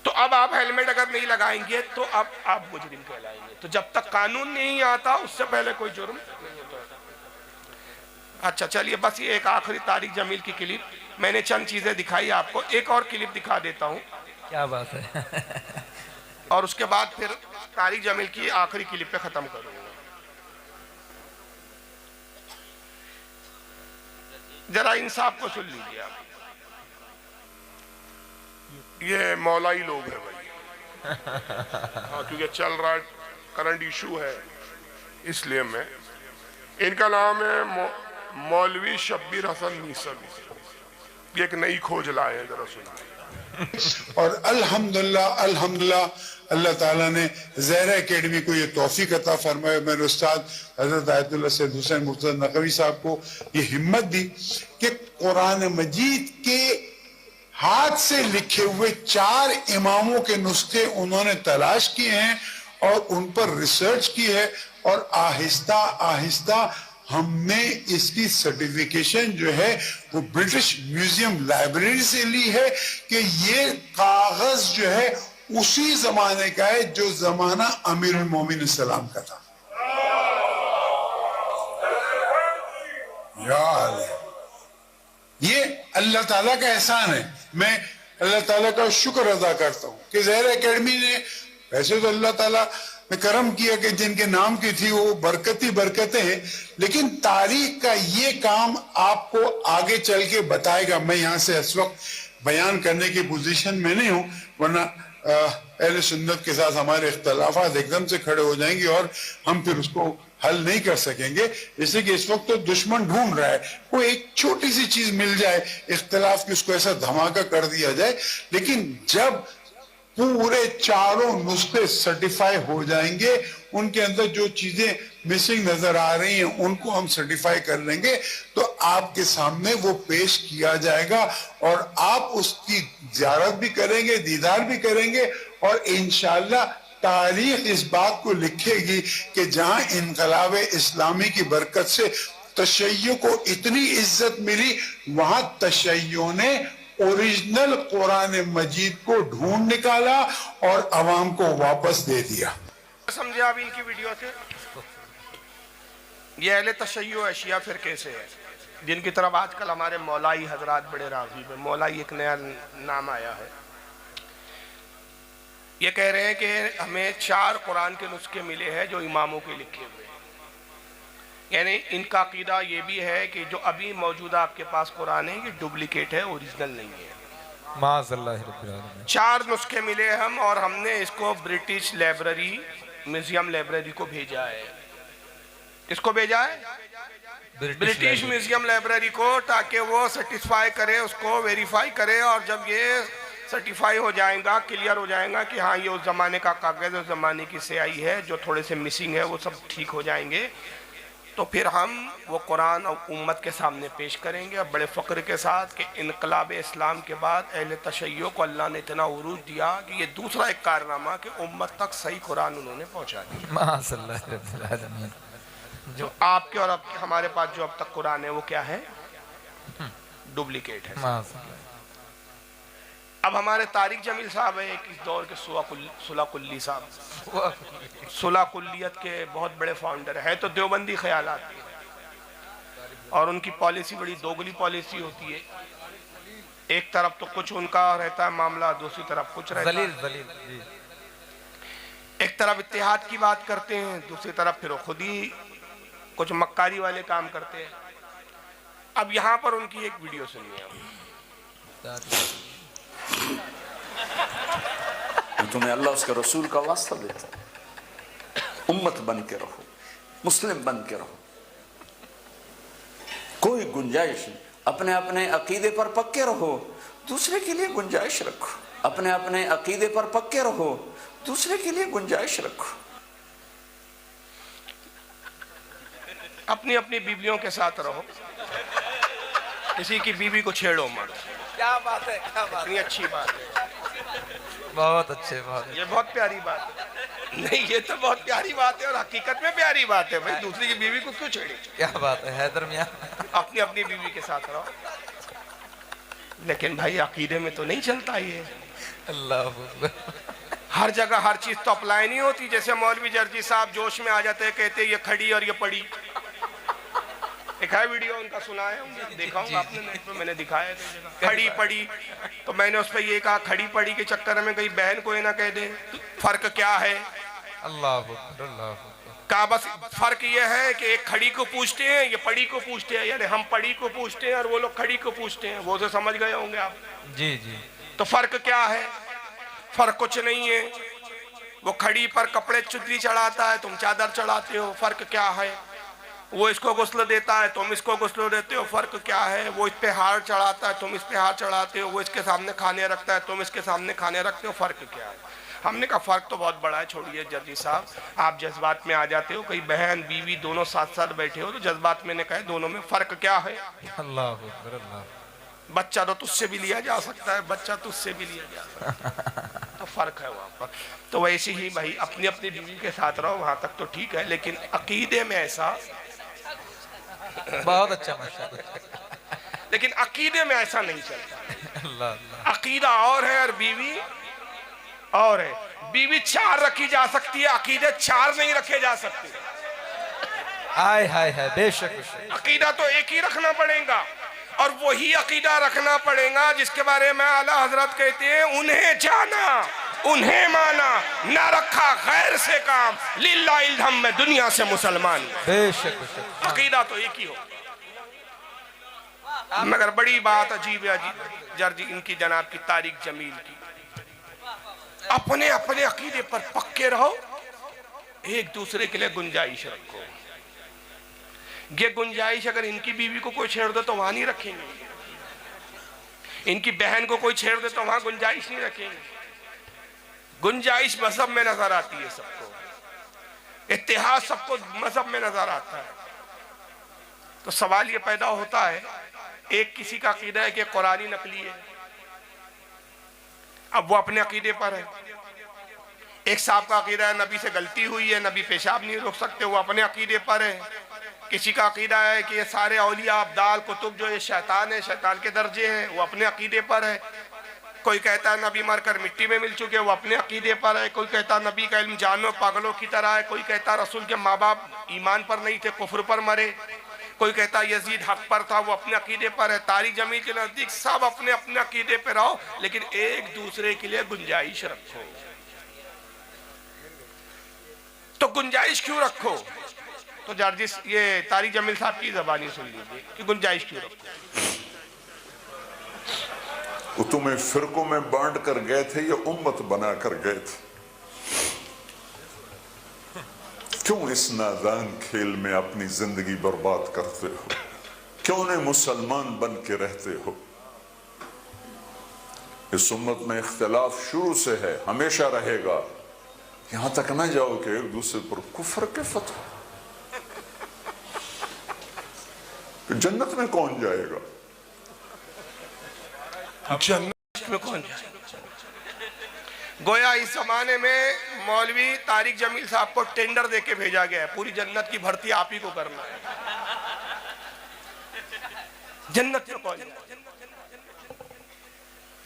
तो अब आप हेलमेट अगर नहीं लगाएंगे तो अब आप मुजरिम कहलाएंगे। तो जब तक कानून नहीं आता उससे पहले कोई जुर्म नहीं होता। अच्छा चलिए, बस ये एक आखिरी तारिक जमील की क्लिप, मैंने चंद चीजें दिखाई आपको, एक और क्लिप दिखा देता हूँ। क्या बात है। और उसके बाद फिर तारिक जमील की आखिरी क्लिप पे खत्म करूंगा। जरा इंसाफ को सुन लीजिए आप। ये मौलाई लोग हैं भाई। हाँ, क्योंकि चल रहा है, करंट इशू है, इसलिए मैं, इनका नाम है मौलवी शब्बीर हसन नीसवी। एक नई खोज लाए हैं, जरा सुनिए। और अल्हम्दुलिल्लाह अल्हम्दुलिल्लाह अल्लाह ताला ने ज़हरा एकेडमी को ये तौफीक अता फरमाया। मेरे उस्ताद हज़रत आयतुल्लाह सैयद हुसैन मुर्तज़ा नकवी साहब को ये हिम्मत दी कि कुरान मजीद के हाथ से लिखे हुए 4 इमामों के नुस्खे उन्होंने तलाश किए हैं और उन पर रिसर्च की है, और आहिस्ता आहिस्ता हमने इसकी सर्टिफिकेशन जो है वो ब्रिटिश म्यूजियम लाइब्रेरी से ली है कि ये कागज जो है उसी जमाने का है जो जमाना अमीरुल मोमिन सलाम का था। यार ये अल्लाह ताला का एहसान है। मैं अल्लाह ताला का शुक्र अदा करता हूँ कि ज़हरा एकेडमी ने, वैसे तो अल्लाह ताला ने करम किया कि जिनके नाम की थी वो बरकत ही बरकतें हैं, लेकिन तारीख का ये काम आपको आगे चल के बताएगा। मैं यहाँ से इस वक्त बयान करने की पोजीशन में नहीं हूँ, वरना अहले सुन्नत के साथ हमारे इख्तलाफात एकदम से खड़े हो जाएंगे और हम फिर उसको हल नहीं कर सकेंगे। इसलिए कि इस वक्त तो दुश्मन ढूंढ रहा है, कोई एक छोटी सी चीज मिल जाए इख्तलाफ की, उसको ऐसा धमाका कर दिया जाए। लेकिन जब पूरे 4 नुस्खे सर्टिफाई हो जाएंगे, उनके अंदर जो चीजें मिसिंग नजर आ रही हैं उनको हम सर्टिफाई कर लेंगे, तो आपके सामने वो पेश किया जाएगा और आप उसकी ज़ियारत भी करेंगे, दीदार भी करेंगे, और इंशाअल्लाह तारीख इस बात को लिखेगी कि जहां इनकलाब इस्लामी की बरकत से तशय्यो को इतनी इज्जत मिली, वहां तशय्यो ने ओरिजिनल कुरान मजीद को ढूंढ निकाला और अवाम को वापस दे दिया। समझे आप इनकी वीडियो से? ये अहले तशय्यो अशिया फिर कैसे है, जिनकी तरफ आजकल हमारे मौलाई हजरात बड़े राग़िब है। मौलाई एक नया नाम आया है। ये कह रहे हैं कि हमें 4 कुरान के नुस्खे मिले हैं जो इमामों के लिखे हुए हैं। यानी इनका अकीदा ये भी है कि जो अभी मौजूदा आपके पास कुरान है ये डुप्लीकेट है, ओरिजिनल नहीं है। माज़अल्लाह 4 नुस्खे मिले हम, और हमने इसको ब्रिटिश लाइब्रेरी, म्यूजियम लाइब्रेरी को भेजा है। किसको भेजा है? ब्रिटिश म्यूजियम लाइब्रेरी को, ताकि वो सेटिस्फाई करे, उसको वेरीफाई करे, और जब ये सर्टिफाई हो जाएगा, क्लियर हो जाएगा कि हाँ ये उस ज़माने का कागज़, उस ज़माने की स्याही है, जो थोड़े से मिसिंग है वो सब ठीक हो जाएंगे, तो फिर हम वो कुरान और उम्मत के सामने पेश करेंगे। और बड़े फ़ख्र के साथ कि इनकलाब इस्लाम के बाद अहले तशय्यो को अल्लाह ने इतना उरूज दिया कि ये दूसरा एक कारनामा कि उम्मत तक सही कुरान उन्होंने पहुँचा दिया। जो आपके और आपके हमारे पास जो अब तक कुरान है वो क्या है? डुप्लीकेट है। अब हमारे तारिक जमील साहब है, इस दौर के सुला कुल्ली साहब, सुला कुल्लियत के बहुत बड़े फाउंडर है, तो देवबंदी ख्यालात के, और उनकी पॉलिसी बड़ी दोगली पॉलिसी होती है। एक तरफ तो कुछ उनका रहता है मामला, दूसरी तरफ कुछ रहता है। एक तरफ इत्तेहाद की बात करते हैं, दूसरी तरफ फिर खुद ही कुछ मक्कारी वाले काम करते हैं। अब यहाँ पर उनकी एक वीडियो सुनिए। तुम्हें अल्लाह उसके रसूल का वास्ता देता है, उम्मत बन के रहो, मुस्लिम बन के रहो, कोई गुंजाइश नहीं। अपने अपने अकीदे पर पक्के रहो, दूसरे के लिए गुंजाइश रखो। अपने अपने अकीदे पर पक्के रहो, दूसरे के लिए गुंजाइश रखो। अपनी अपनी बीवियों के साथ रहो, किसी की बीवी को छेड़ो मत। क्या बात है, क्या बात इतनी अच्छी बात है, बहुत अच्छे, बहुत ये बहुत प्यारी बात है। नहीं, ये तो बहुत प्यारी बात है और हकीकत में प्यारी बात है भाई। दूसरी की बीवी को क्यों छेड़े? क्या बात है हैदर मियां, अपनी अपनी बीवी के साथ रहो। लेकिन भाई अकीदे में तो नहीं चलता ये। अल्लाह हर जगह हर चीज तो अप्लाई नहीं होती। जैसे मौलवी जर्जी साहब जोश में आ जाते हैं, कहते हैं ये खड़ी और ये पड़ी। एक है वीडियो उनका, सुना है, देखा हूँ आपने नेट पे, मैंने दिखाया था। खड़ी पड़ी, तो मैंने उस पर ये कहा खड़ी पड़ी के चक्कर में कहीं बहन को ये ना कह दे। फर्क क्या है? अल्लाह कहा बस फर्क ये है कि एक खड़ी को पूछते हैं, ये पड़ी को पूछते हैं। यानी हम पड़ी को पूछते हैं और वो लोग खड़ी को पूछते हैं। वो तो समझ गए होंगे आप। जी जी। तो फर्क क्या है? फर्क कुछ नहीं है। वो खड़ी पर कपड़े चुदरी चढ़ाता है, तुम चादर चढ़ाते हो। फर्क क्या है? वो इसको गुस्ल देता है, तुम इसको गुस्ल देते हो। फर्क क्या है? वो इस पे हार चढ़ाता है, तुम इस पे हार चढ़ाते हो। वो इसके सामने खाने रखता है, तुम इसके सामने खाने रखते हो। फर्क क्या है? हमने कहा फर्क तो बहुत बड़ा है। छोड़िए जर्जी साहब, आप जज्बात में आ जाते हो। कई बहन बीवी दोनों साथ साथ बैठे हो तो जज्बात में ने कहे दोनों में फर्क क्या है? अल्लाह। बच्चा तो तुझसे भी लिया जा सकता है, बच्चा तुझसे भी लिया जा सकता है, तो फर्क है वहां पर। तो वैसे ही भाई अपनी अपनी बीवी के साथ रहो, वहां तक तो ठीक है। लेकिन अकीदे में ऐसा, बहुत अच्छा माशाअल्लाह, लेकिन अकीदे में ऐसा नहीं चलता। अल्लाह। अकीदा और है और बीवी और है। बीवी 4 रखी जा सकती है, अकीदे 4 नहीं रखे जा सकते। हाय हाय हाय, बेशक। अकीदा तो एक ही रखना पड़ेगा, और वही अकीदा रखना पड़ेगा जिसके बारे में आला हजरत कहते हैं उन्हें जाना, उन्हें माना, ना रखा गैर से काम, लिल्लाह इल्हम में दुनिया से मुसलमान। बेशक। अकीदा तो एक ही हो। मगर बड़ी बात अजीब है जर्जी इनकी, जनाब की तारिक जमील की। अपने अपने अकीदे पर पक्के रहो, एक दूसरे के लिए गुंजाइश रखो। ये गुंजाइश अगर इनकी बीवी को कोई छेड़ दे तो वहां नहीं रखेंगे, इनकी बहन को कोई छेड़ दे तो वहां गुंजाइश नहीं रखेंगे। गुंजाइश मजहब में नजर आती है सबको। इत्तेहाद सबको मजहब में नजर आता है। तो सवाल ये पैदा होता है, एक किसी का अकीदा है कि कुरानी नकली है, अब वो अपने अकीदे पर है। एक साहब का अकीदा है नबी से गलती हुई है, नबी पेशाब नहीं रोक सकते, वो अपने अकीदे पर है। किसी का अकीदा है कि ये सारे औलिया अब्दाल कुतुब जो ये शैतान है, शैतान के दर्जे हैं, वो अपने अकीदे पर है। कोई कहता है नबी मरकर मिट्टी में मिल चुके, वो अपने अकीदे पर है। कोई कहता है नबी का इल्म जानवर पागलों की तरह है। कोई कहता है रसूल के माँ बाप ईमान पर नहीं थे, कुफ्र पर मरे। कोई कहता है यजीद हक पर था, वो अपने अकीदे पर है। तारिक जमील के नजदीक सब अपने अपने अकीदे पर रहो, लेकिन एक दूसरे के लिए गुंजाइश रखो। तो गुंजाइश क्यों रखो? तो जर्जिस ये तारिक जमील साहब की जबानी सुन लीजिए कि गुंजाइश क्यों रखो। वो तुम्हें फिरकों में बांट कर गए थे या उम्मत बना कर गए थे? क्यों इस नादान खेल में अपनी जिंदगी बर्बाद करते हो? क्यों नहीं मुसलमान बन के रहते हो? इस उम्मत में इख्तिलाफ शुरू से है, हमेशा रहेगा। यहां तक ना जाओ कि एक दूसरे पर कुफ्र के फतवा। जन्नत में कौन जाएगा? जन्नत में कौन जाएगा? गोया इस जमाने में मौलवी तारिक जमील साहब को टेंडर देके भेजा गया है, पूरी जन्नत की भर्ती आप ही को करना है। जन्नत में कौन जाएगा?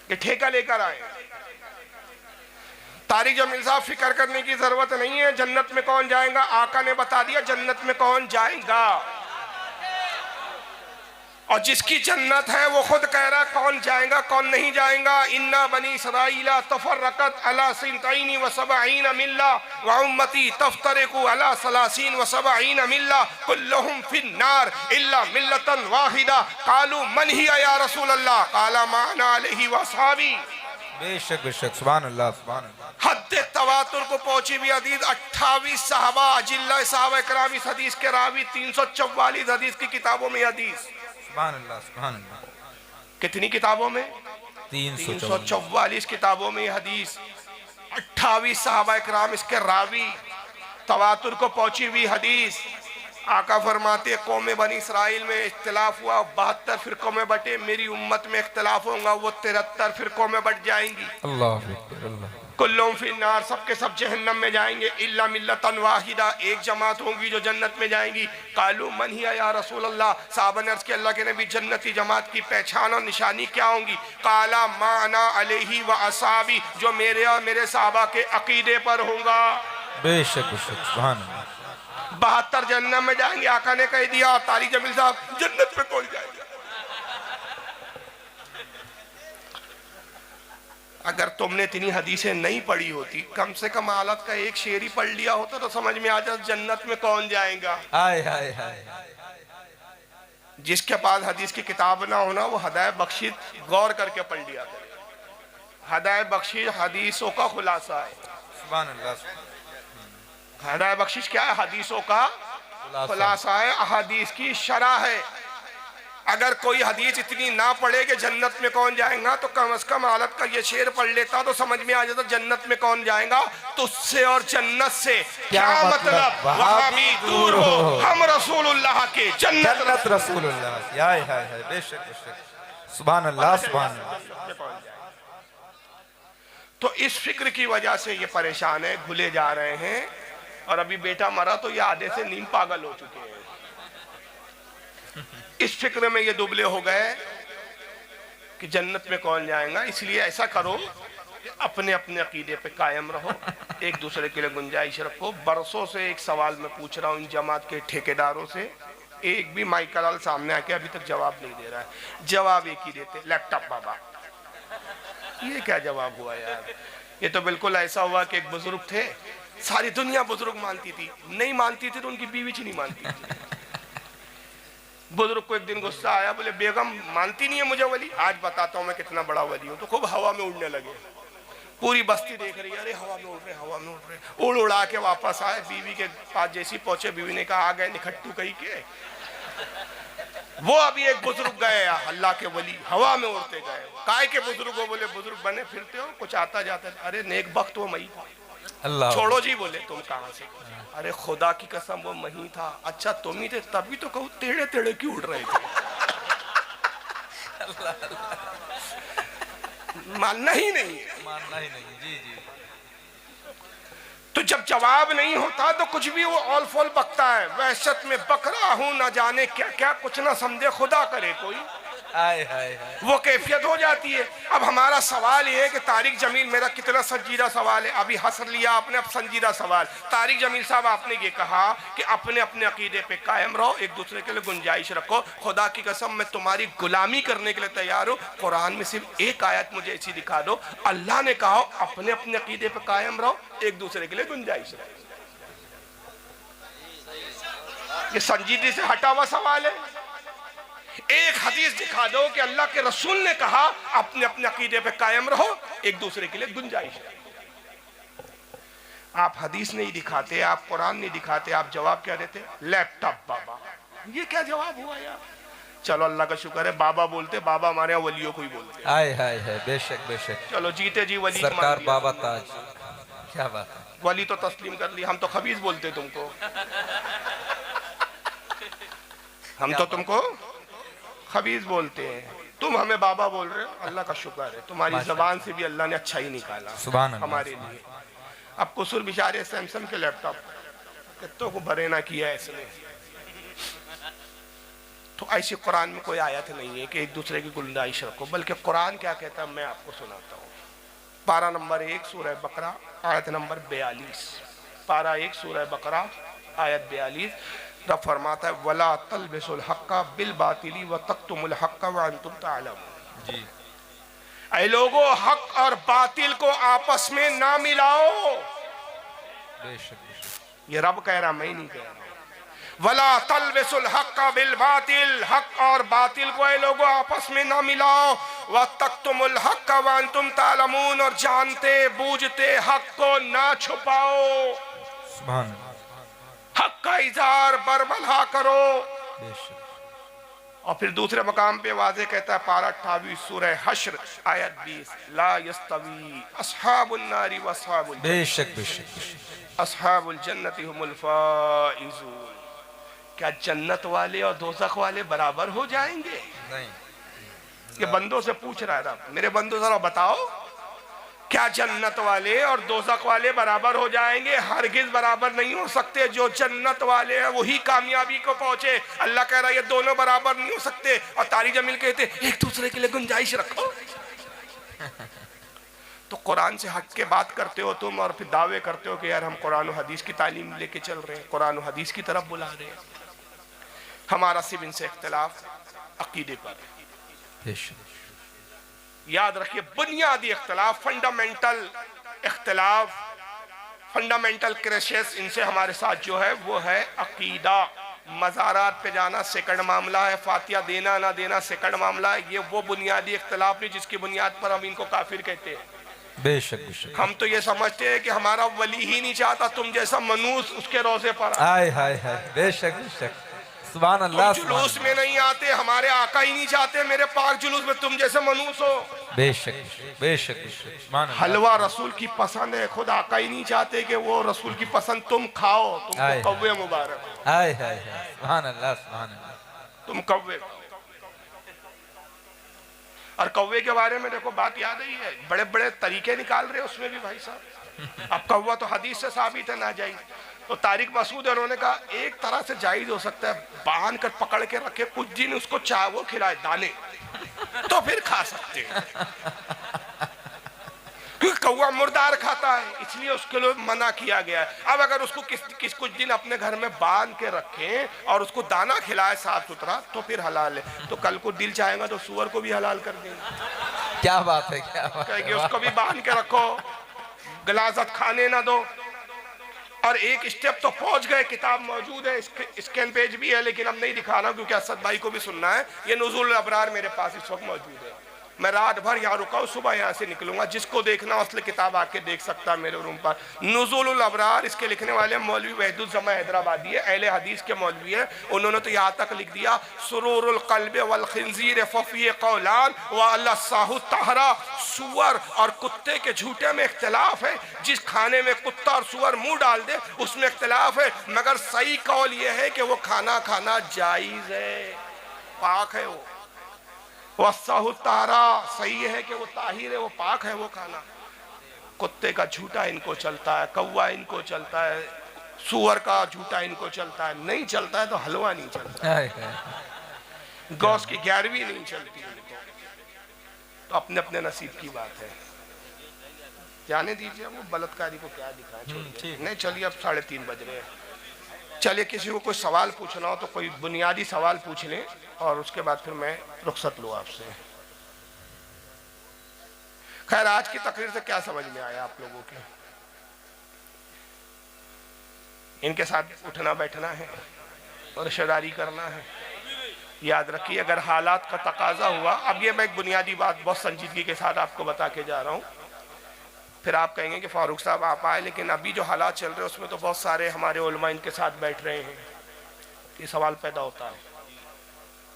ये ठेका लेकर आए। तारिक जमील साहब फिक्र करने की जरूरत नहीं है जन्नत में कौन जाएगा, आका ने बता दिया जन्नत में कौन जाएगा। और जिसकी जन्नत है वो खुद कह रहा कौन जाएगा कौन नहीं जाएगा। इन्ना बनी इसराईला तफर्रकत अला सिंतईन व सबईन मिल्ला व उम्मती तफ्तरिकु अला सलासीन व सबईन मिल्ला कुल्लुहुम फिन्नार इल्ला मिल्लतन वाहिदा कालू मन हिया या रसूल अल्लाह काला माना अलैहि व असहाबी। बेशक बेशक, सुभान अल्लाह सुभान अल्लाह। हद तवातुर को पहुंची भी हदीस 28 साहबा अजिल्ला साहबा कराम इस हदीस के रावी, 344 हदीस की किताबों में हदीस। सुभान अल्लाह सुभान अल्लाह। कितनी किताबों में? 344 किताबों में हदीस, 28 साहबा कराम इसके रावी, तवातुर को पहुंची हुई हदीस। आका फरमाते कौम बनी इसराइल में इख्तिलाफ हुआ, 72 फिरकों में बटे। मेरी उम्मत में इख्तिलाफ होगा, वो 73 फिरकों में बट जाएंगी। अल्लाह अकबर अल्लाह। कुल्लुहुम फिन्नार, सबके सब जहन्नम में जाएंगे। इल्ला मिल्लतन वाहिदा, एक जमात होंगी जो जन्नत में जाएंगी। कालू मन हिया या रसूल अल्लाह, साहबा ने अर्ज़ किया अल्लाह के नबी जन्नती जमात की पहचान और निशानी क्या होंगी? काला माना अलैहि व असहाबी, जो मेरे और मेरे साहबा के अकीदे पर होगा। बेशक बेशक, सुभान अल्लाह। 72 जन्नत में जाएंगे। आका ने कह दिया तारिक जमील साहब जन्नत में कौन जाएगा? अगर तुमने इतनी हदीसें नहीं पढ़ी होती, कम से कम हालत का एक शेर ही पढ़ लिया होता तो समझ में आ जाता जन्नत में कौन जाएगा। हाय हाय हाय। जिसके पास हदीस की किताब ना होना वो हदायत बख्शिश गौर करके पढ़ लिया करे। हदायत बख्शिश हदीसों का खुलासा है। सुभान अल्लाह। हदायत बख्शिश क्या है? हदीसों का खुलासा है, अहादीस की शरह है। अगर कोई हदीस इतनी ना पढ़े कि जन्नत में कौन जाएगा, तो कम से कम हालत का ये शेर पढ़ लेता तो समझ में आ जाता जन्नत में कौन जाएगा। तो उससे और जन्नत से क्या मतलब? वहां भी दूर हो, हम रसूलुल्लाह के जन्नत रसूलुल्लाह। हाय हाय हाय, बेशक बेशक, सुभान अल्लाह सुभान अल्लाह। तो इस फिक्र की वजह से ये परेशान है, भूले जा रहे हैं। और अभी बेटा मरा तो ये आधे से नीम पागल हो चुके हैं। इस फिक्र में ये दुबले हो गए कि जन्नत में कौन जाएगा। इसलिए ऐसा करो, अपने अपने अकीदे पे कायम रहो, एक दूसरे के लिए गुंजाइश रखो। बरसों से एक सवाल मैं पूछ रहा हूँ इन जमात के ठेकेदारों से, एक भी माइकल सामने आके अभी तक जवाब नहीं दे रहा है। जवाब एक ही देते, लैपटॉप बाबा। ये क्या जवाब हुआ यार? ये तो बिल्कुल ऐसा हुआ कि एक बुजुर्ग थे, सारी दुनिया बुजुर्ग मानती थी, नहीं मानती थी तो उनकी बीवी नहीं मानती थी। बुजुर्ग को एक दिन गुस्सा आया, बोले बेगम मानती नहीं है मुझे वली, आज बताता हूँ मैं कितना बड़ा वली हूँ। तो खूब हवा में उड़ने लगे, पूरी बस्ती देख रही है, अरे हवा में उड़ रहे, हवा में उड़ रहे। उड़ उड़ा के वापस आए, बीवी के पास जैसी पहुंचे, बीवी ने कहा आ गए निखट्टू कही के। वो अभी एक बुजुर्ग गए अल्लाह के वली, हवा में उड़ते गए। काय के बुजुर्ग हो? बोले बुजुर्ग बने फिरते हो, कुछ आता जाता? अरे नेक वक्त वो मई अल्लाह। छोड़ो जी, बोले तुम कहां से? अरे खुदा की कसम वो मही था। अच्छा तुम ही थे, तभी तो कहूँ टेढ़े टेढ़े क्यों उड़ रहे थे? मानना ही नहीं है, मानना ही नहीं। जी जी। तो जब जवाब नहीं होता तो कुछ भी वो ऑल फॉल बकता है। वहशत में बक रहा हूं, ना जाने क्या क्या, कुछ ना समझे खुदा करे कोई। हाय हाय हाय। वो कैफियत हो जाती है। अब हमारा सवाल ये है कि तारिक जमील, मेरा कितना संजीदा सवाल है, अभी हंस लिया आपने, अब संजीदा सवाल। तारिक जमील साहब, आपने ये कहा कि अपने अपने अकीदे पे कायम रहो, एक दूसरे के लिए गुंजाइश रखो। खुदा की कसम मैं तुम्हारी गुलामी करने के लिए तैयार हूँ। कुरान में सिर्फ एक आयत मुझे ऐसी दिखा दो, अल्लाह ने कहा अपने अपने अकीदे पे कायम रहो, एक दूसरे के लिए गुंजाइश रखो। ये संजीदगी से हटा हुआ सवाल है। एक हदीस दिखा दो कि अल्लाह के रसूल ने कहा अपने अपने अकीदे पे कायम रहो, एक दूसरे के लिए गुंजाइश है। आप हदीस नहीं दिखाते, आप कुरान नहीं दिखाते, आप जवाब क्या देते? लैपटॉप बाबा। ये क्या जवाब हुआ यार? चलो अल्लाह का शुक्र है, बाबा बोलते, बाबा हमारे यहाँ वलियों को ही बोलते। हाय हाय हाय, बेशक बेशक। चलो जीते जी वली सरकार बाबा ताज, क्या बात है। वली तो तस्लीम कर ली, हम तो खबीज बोलते तुमको। हम तो तुमको खबीज बोलते हैं, तुम हमें बाबा बोल रहे हो। अल्लाह का शुक्र है, तुम्हारी जबान से भी अल्लाह ने अच्छा ही निकाला सुभान अल्लाह हमारे लिए। अब कुसुर बिचारे सैमसंग के लैपटॉप कितों को भरे ना किया है इसने। तो ऐसी कुरान में कोई आयत नहीं है कि एक दूसरे की गुंजाइश रखो, बल्कि कुरान क्या कहता है मैं आपको सुनाता हूँ। पारा नंबर 1 सूरह बकरा आयत नंबर 42। पारा 1 सूरह बकरा आयत 42 रब फरमाता है वला तलबिसुल हक्का बिल बातिली व तक्तुमुल हक्का व अंतुम तालमून। जी। ऐ लोगों, हक और बातिल को आपस में ना मिलाओ। बेशक बेशक। ये रब कह रहा, मैं नहीं कह रहा। वला तलबिसुल हक्का बिल बातिल, हक और बातिल को ऐ लोगों आपस में ना मिलाओ। व तक्तुमुल हक्का व अंतुम तालमून, और जानते बूझते हक को ना छुपाओ। सुभान हक का इज़हार बरमला करो। बेशक। और फिर दूसरे मकाम पे वाज़े कहता है पारा 28 सूरह हश्र आयत 20 ला यस्तवी अस्हाबुन नारी व अस्हाबुल बेशक बेशक। अस्हाबुल जन्नति हुमुल फाइजून। क्या जन्नत वाले और दोज़ख वाले बराबर हो जाएंगे? नहीं। ये बंदों से पूछ रहा है रब, मेरे बंदों जरा बताओ क्या जन्नत वाले और दोज़ख वाले बराबर हो जाएंगे? हरगिज बराबर नहीं हो सकते। जो जन्नत वाले हैं वही कामयाबी को पहुंचे। अल्लाह कह रहा है ये दोनों बराबर नहीं हो सकते। और तारिक जमील कहते एक दूसरे के लिए गुंजाइश रखो। तो कुरान से हट के बात करते हो तुम, और फिर दावे करते हो कि यार हम कुरान और हदीस की तालीम लेके चल रहे हैं, कुरान और हदीस की तरफ बुला रहे हैं। हमारा सिर्फ इनसे इख्तिलाफ अकीदे पर। याद रखिए, बुनियादी इख्तिलाफ, फंडामेंटल इख्तिलाफ, फंडामेंटल क्रैशेस इनसे हमारे साथ जो है वो है अकीदा। मज़ारात पे जाना सेकंड मामला है, फातिया देना ना देना सेकंड मामला है। ये वो बुनियादी इख्तिलाफ नहीं जिसकी बुनियाद पर हम इनको काफिर कहते हैं। बेशक बेशक। हम तो ये समझते हैं कि हमारा वली ही नहीं चाहता तुम जैसा मनूस उसके रोजे पर। हाय हाय हाय, बेशक बेशक। सुभान अल्लाह। जुलूस में नहीं आते, हमारे आका ही नहीं चाहते मेरे पाक जुलूस में तुम जैसे मनूस हो। बेशक बेशक बेशक। हलवा रसूल की पसंद है, खुद आका ही नहीं चाहते कि वो रसूल की पसंद तुम खाओ। तुमको कव्वे मुबारक। हाय हाय हाय, सुभान अल्लाह सुभान अल्लाह। तुम कव्वे। और कव्वे के बारे में देखो बात याद ही है, बड़े बड़े तरीके निकाल रहे उसमें भी भाई साहब। अब कव्वा तो हदीस से साबित है ना जायज। तो तारिक मसूद उन्होंने कहा एक तरह से जायज हो सकता है, बांध कर पकड़ के रखे कुछ दिन, उसको चावल खिलाए दाने, तो फिर खा सकते हैं। क्योंकि कौवा मुर्दार खाता है, इसलिए उसके लिए मना किया गया है। अब अगर उसको किस कुछ दिन अपने घर में बांध के रखें और उसको दाना खिलाए साफ सुथरा, तो फिर हलाल है। तो कल को दिल चाहेगा तो सुअर को भी हलाल कर देंगे। क्या बात है, क्या बात है। उसको भी बांध के रखो, गलाजत खाने ना दो। और एक स्टेप तो पहुंच गए, किताब मौजूद है, स्कैन पेज भी है, लेकिन अब नहीं दिखा रहा क्योंकि असद भाई को भी सुनना है। ये नुज़ुल अबरार मेरे पास इस वक्त मौजूद है। मैं रात भर यहाँ रुका हूँ, सुबह यहाँ से निकलूंगा। जिसको देखना असल किताब आके देख सकता है मेरे रूम पर। नुज़ुलुल अबरार, इसके लिखने वाले मौलवी वहीदुज़्ज़मा हैदराबादी है, अहले हदीस के मौलवी है। उन्होंने तो यहाँ तक लिख दिया सुरूरुल क़ल्ब वल खिंज़ीर फ़फ़ी क़ौलान व अल्लाहु तहरा, सुअर और कुत्ते के झूठे में इख्तिलाफ है। जिस खाने में कुत्ता और सुअर मुंह डाल दे उसमें इख्तिलाफ है, मगर सही कौल यह है कि वो खाना खाना जायज़ है, पाक है। वो वस्साहु तारा, सही है कि वो ताहिर है, वो पाक है वो खाना। कुत्ते का झूठा इनको चलता है, कौवा इनको चलता है, सुअर का झूठा इनको चलता है। नहीं चलता है तो हलवा नहीं चलता, गौस की 11वीं नहीं चलती इनको। तो अपने अपने नसीब की बात है, जाने दीजिए। वो बलात्कारी को क्या दिखाए, नहीं। चलिए अब 3:30 बज रहे हैं। चलिए किसी को कोई सवाल पूछना हो तो कोई बुनियादी सवाल पूछ लें और उसके बाद फिर मैं रुखसत लूँ आपसे। खैर, आज की तकरीर से क्या समझ में आया आप लोगों के? इनके साथ उठना बैठना है और रिश्तेदारी करना है। याद रखिए, अगर हालात का तकाजा हुआ, अब ये मैं एक बुनियादी बात बहुत संजीदगी के साथ आपको बता के जा रहा हूँ। फिर आप कहेंगे कि फारूक साहब आप आए, लेकिन अभी जो हालात चल रहे हैं उसमें तो बहुत सारे हमारे उलमा इनके साथ बैठ रहे हैं। ये सवाल पैदा होता है,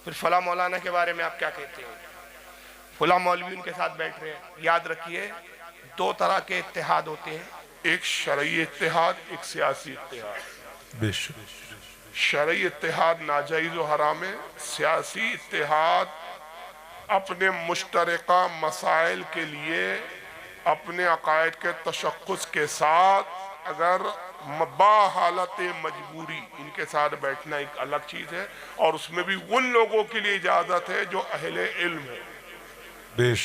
फिर फला मौलाना के बारे में आप क्या कहते हैं, फला मौलवी उनके साथ बैठ रहे हैं। याद रखिए, 2 तरह के इत्तेहाद होते हैं, एक शरई इत्तेहाद, एक सियासी इत्तेहाद। शरई इत्तेहाद नाजायज़ व हराम है। सियासी इत्तेहाद अपने मुश्तरका मसाइल के लिए अपने अकायद के तशख़्ख़ुस के साथ अगर हालत मजबूरी इनके साथ बैठना एक अलग चीज़ है, और उसमें भी उन लोगों के लिए इजाज़त है जो अहले इल्म है,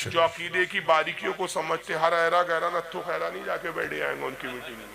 जो अकीदे की बारीकियों को समझते। हर अहरा गहरा नत्थो खैरा नहीं जाके बैठे आएंगे उनकी मीटिंग में।